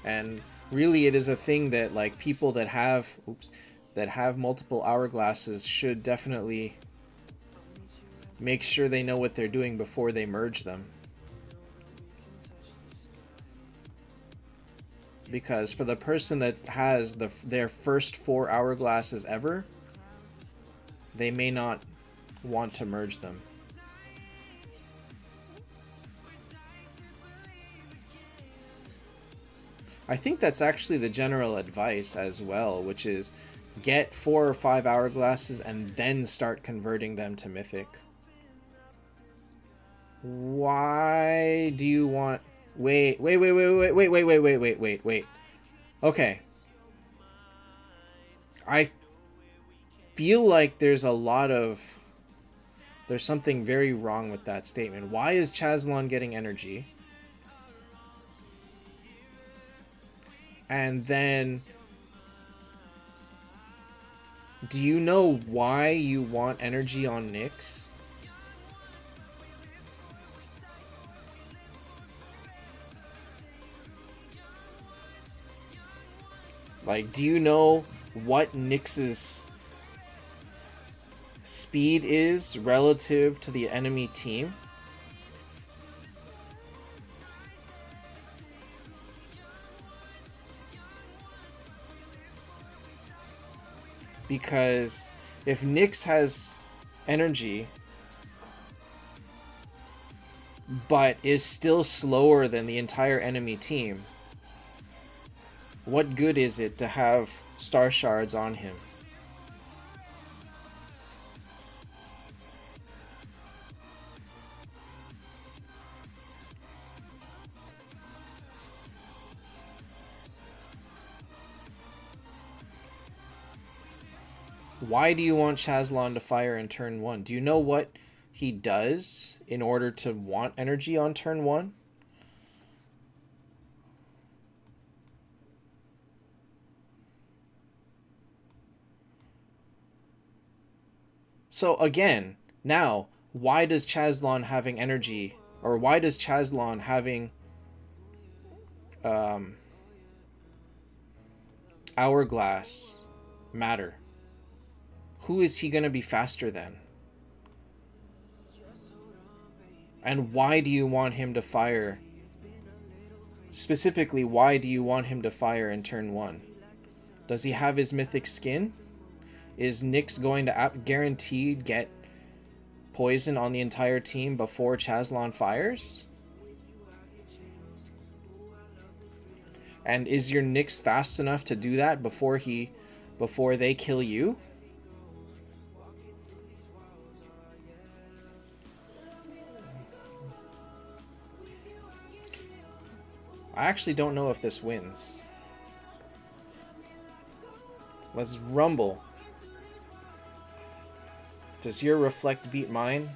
And really, it is a thing that like people that have multiple hourglasses should definitely make sure they know what they're doing before they merge them. Because for the person that has their first 4 hourglasses ever, they may not want to merge them. I think that's actually the general advice as well, which is get 4 or 5 hourglasses and then start converting them to mythic. Why do you want... Wait. Okay. I feel like there's something very wrong with that statement. Why is Chazlon getting energy? And then... do you know why you want energy on Nyx? Like, do you know what Nyx's speed is relative to the enemy team? Because if Nyx has energy but is still slower than the entire enemy team, what good is it to have star shards on him? Why do you want Chazlon to fire in turn 1? Do you know what he does in order to want energy on turn 1? So again, now, why does Chazlon having energy, or why does Chazlon having Hourglass matter? Who is he going to be faster than? And why do you want him to fire? Specifically, why do you want him to fire in turn 1? Does he have his mythic skin? Is Nyx going to guaranteed get poison on the entire team before Chazlon fires? And is your Nyx fast enough to do that before they kill you? I actually don't know if this wins. Let's rumble. Does your reflect beat mine?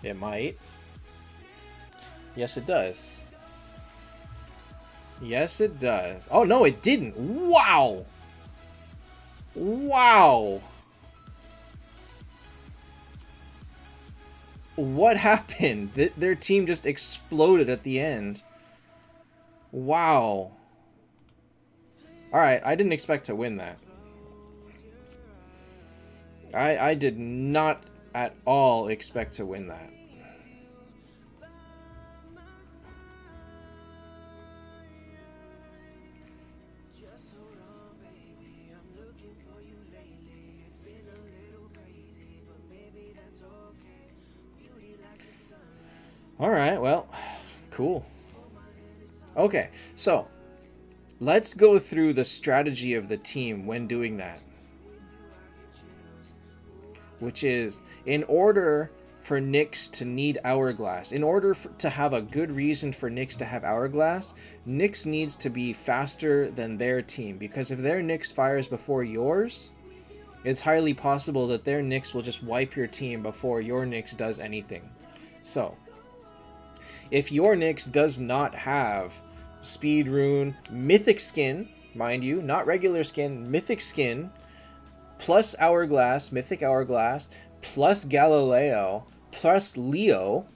It might. Yes, it does. Yes, it does. Oh, no, it didn't. Wow. Wow. What happened? Their team just exploded at the end. Wow. Alright, I didn't expect to win that. I did not at all expect to win that. Alright, well, cool. Okay, so let's go through the strategy of the team when doing that. Which is, in order for Nyx to need Hourglass, in order to have a good reason for Nyx to have Hourglass, Nyx needs to be faster than their team. Because if their Nyx fires before yours, it's highly possible that their Nyx will just wipe your team before your Nyx does anything. So, if your Nyx does not have Speed Rune, Mythic Skin, mind you, not regular skin, Mythic Skin, plus Hourglass, Mythic Hourglass, plus Galileo, plus Leo,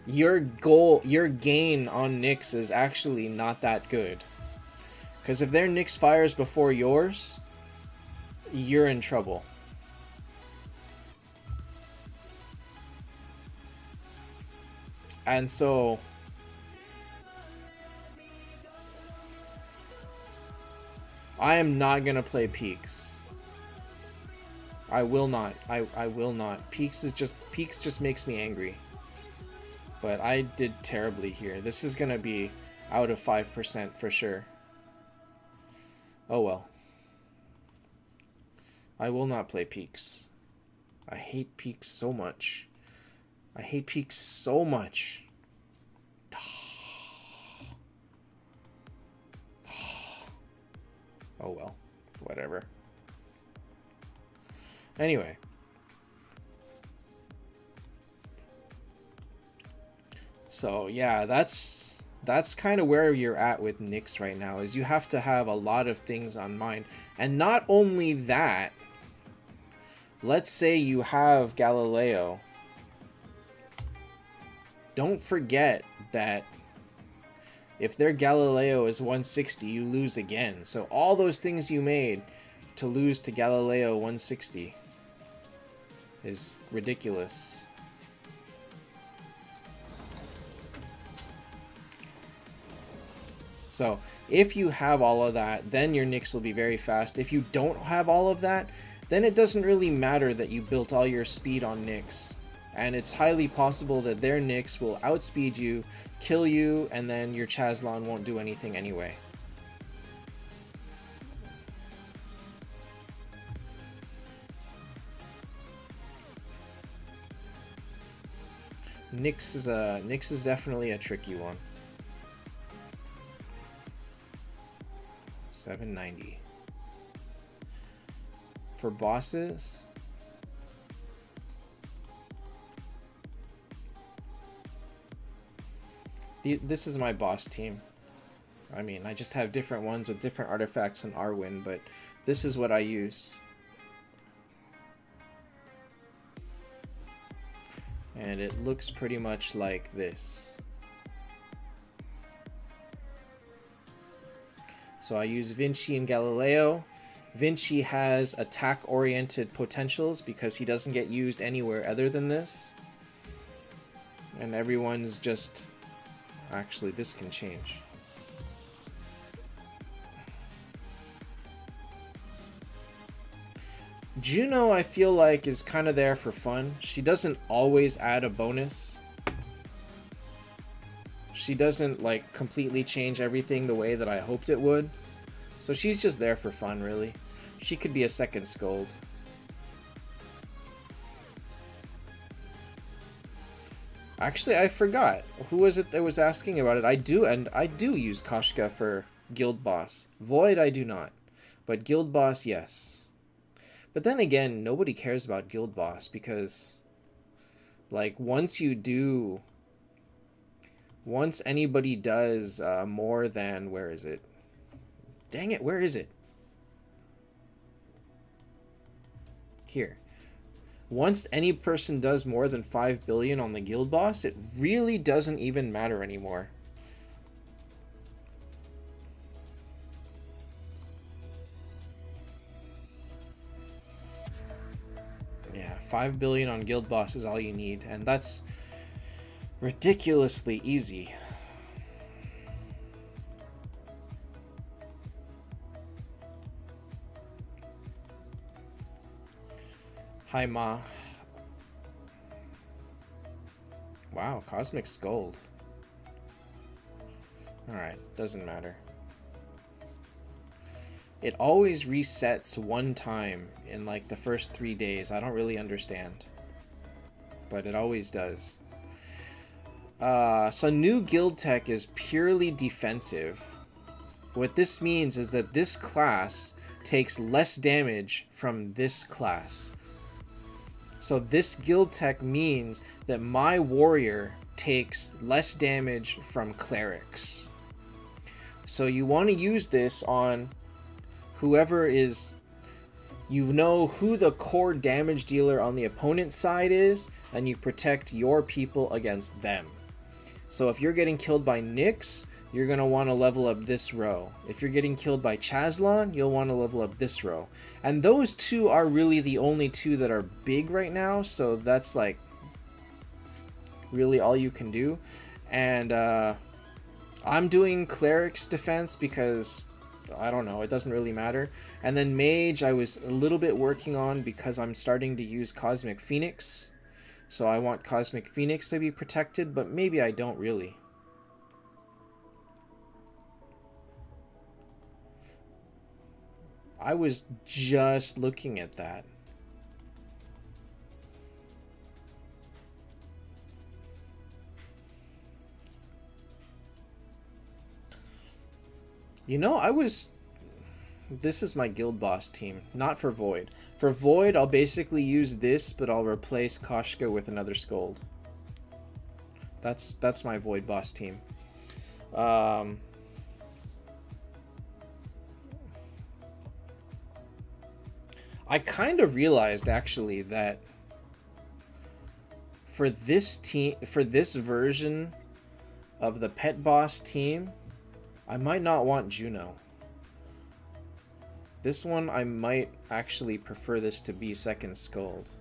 your gain on Nyx is actually not that good. Because if their Nyx fires before yours, you're in trouble. And so I am not gonna play Peaks. I will not. I will not. Peaks just makes me angry. But I did terribly here. This is gonna be out of 5% for sure. Oh well. I will not play Peaks. I hate Peaks so much. I hate Peaks so much. Oh well, whatever. Anyway. So yeah, that's kind of where you're at with Nyx right now, is you have to have a lot of things on mind. And not only that, let's say you have Galileo. Don't forget that if their Galileo is 160, you lose again. So all those things you made to lose to Galileo 160 is ridiculous. So if you have all of that, then your Nyx will be very fast. If you don't have all of that, then it doesn't really matter that you built all your speed on Nyx. And it's highly possible that their Nyx will outspeed you, kill you, and then your Chazlon won't do anything anyway. Nyx is definitely a tricky one. 790. For bosses, this is my boss team. I mean, I just have different ones with different artifacts on Arwen, but this is what I use. And it looks pretty much like this. So I use Vinci and Galileo. Vinci has attack-oriented potentials because he doesn't get used anywhere other than this. And everyone's just... Actually, this can change. Juno, I feel like, is kind of there for fun. She doesn't always add a bonus. She doesn't, like, completely change everything the way that I hoped it would. So she's just there for fun, really. She could be a second Scold. Actually, I forgot. Who was it that was asking about it? I do use Koshka for Guild Boss. Void, I do not. But Guild Boss, yes. But then again, nobody cares about Guild Boss because, like, once anybody does more than, where is it? Dang it, where is it? Here. Once any person does more than 5 billion on the Guild Boss, it really doesn't even matter anymore. Yeah, 5 billion on Guild Boss is all you need, and that's ridiculously easy. Hi, Ma. Wow, Cosmic Scold. Alright, doesn't matter. It always resets one time in like the first 3 days. I don't really understand. But it always does. So new guild tech is purely defensive. What this means is that this class takes less damage from this class. So this guild tech means that my warrior takes less damage from clerics. So you want to use this on whoever is... You know who the core damage dealer on the opponent's side is, and you protect your people against them. So if you're getting killed by Nyx, you're going to want to level up this row. If you're getting killed by Chazlon, you'll want to level up this row. And those two are really the only two that are big right now, so that's like really all you can do. And I'm doing Cleric's defense because, I don't know, it doesn't really matter. And then Mage I was a little bit working on because I'm starting to use Cosmic Phoenix. So I want Cosmic Phoenix to be protected, but maybe I don't really. I was just looking at that. You know, this is my guild boss team, not for Void. For Void, I'll basically use this, but I'll replace Koshka with another Scold. That's my Void boss team. I kind of realized actually that for this version of the pet boss team, I might not want Juno. This one I might actually prefer this to be second Scold.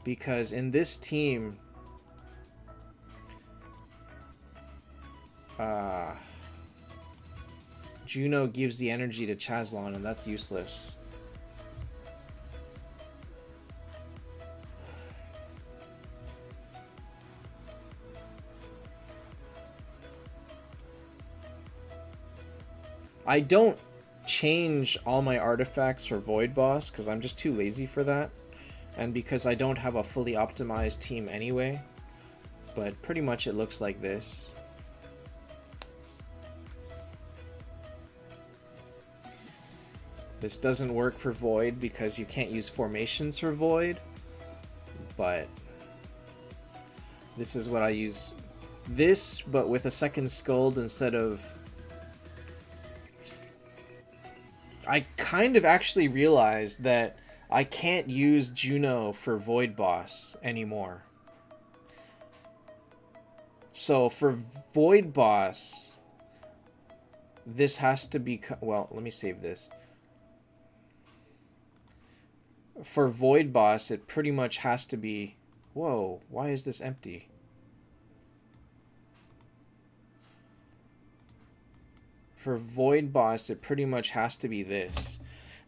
Because in this team, Juno gives the energy to Chazlon, and that's useless. I don't change all my artifacts for Void Boss because I'm just too lazy for that. and because I don't have a fully optimized team anyway, but pretty much it looks like this. This doesn't work for Void because you can't use formations for Void, but this is what I use. This, but with a second Scold instead of... I kind of actually realized that I can't use Juno for Void Boss anymore. So for Void Boss, this has to be... Well, let me save this. For Void Boss, it pretty much has to be... Whoa, why is this empty? For Void Boss, it pretty much has to be this.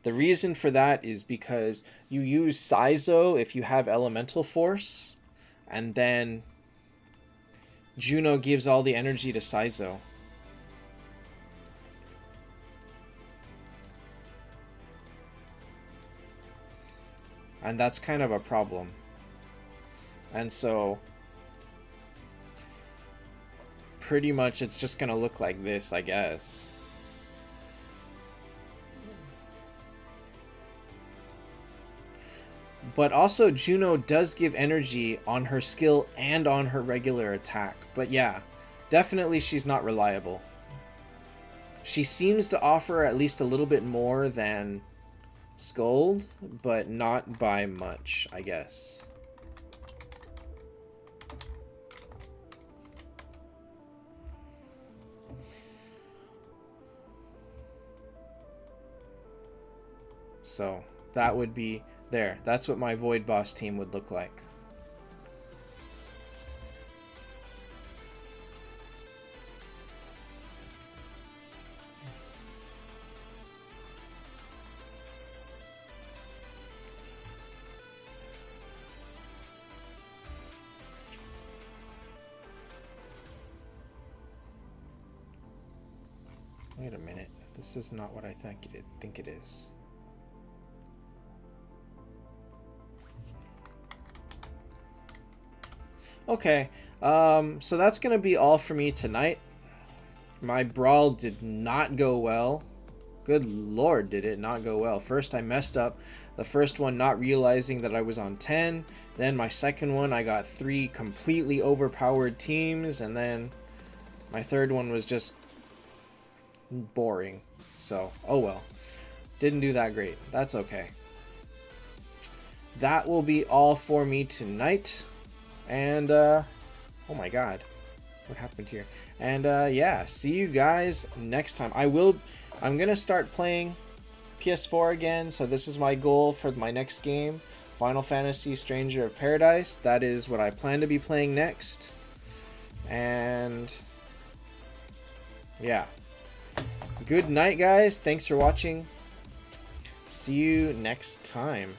The reason for that is because you use Saizo if you have Elemental Force, and then Juno gives all the energy to Saizo. And that's kind of a problem. And so pretty much it's just gonna look like this, I guess. But also Juno does give energy on her skill and on her regular attack. But yeah, definitely she's not reliable. She seems to offer at least a little bit more than Scold, but not by much, I guess. So that would be there. That's what my Void Boss team would look like. Wait a minute. This is not what I think it is. Okay, so that's gonna be all for me tonight. My Brawl did not go well. Good lord, did it not go well. First I messed up the first one, not realizing that I was on 10. Then my second one, I got 3 completely overpowered teams. And then my third one was just boring. So, oh well. Didn't do that great. That's okay. That will be all for me tonight. And, oh my god. What happened here? And, yeah, see you guys next time. I'm gonna start playing PS4 again, so this is my goal for my next game. Final Fantasy Stranger of Paradise. That is what I plan to be playing next. And, yeah. Good night, guys. Thanks for watching. See you next time.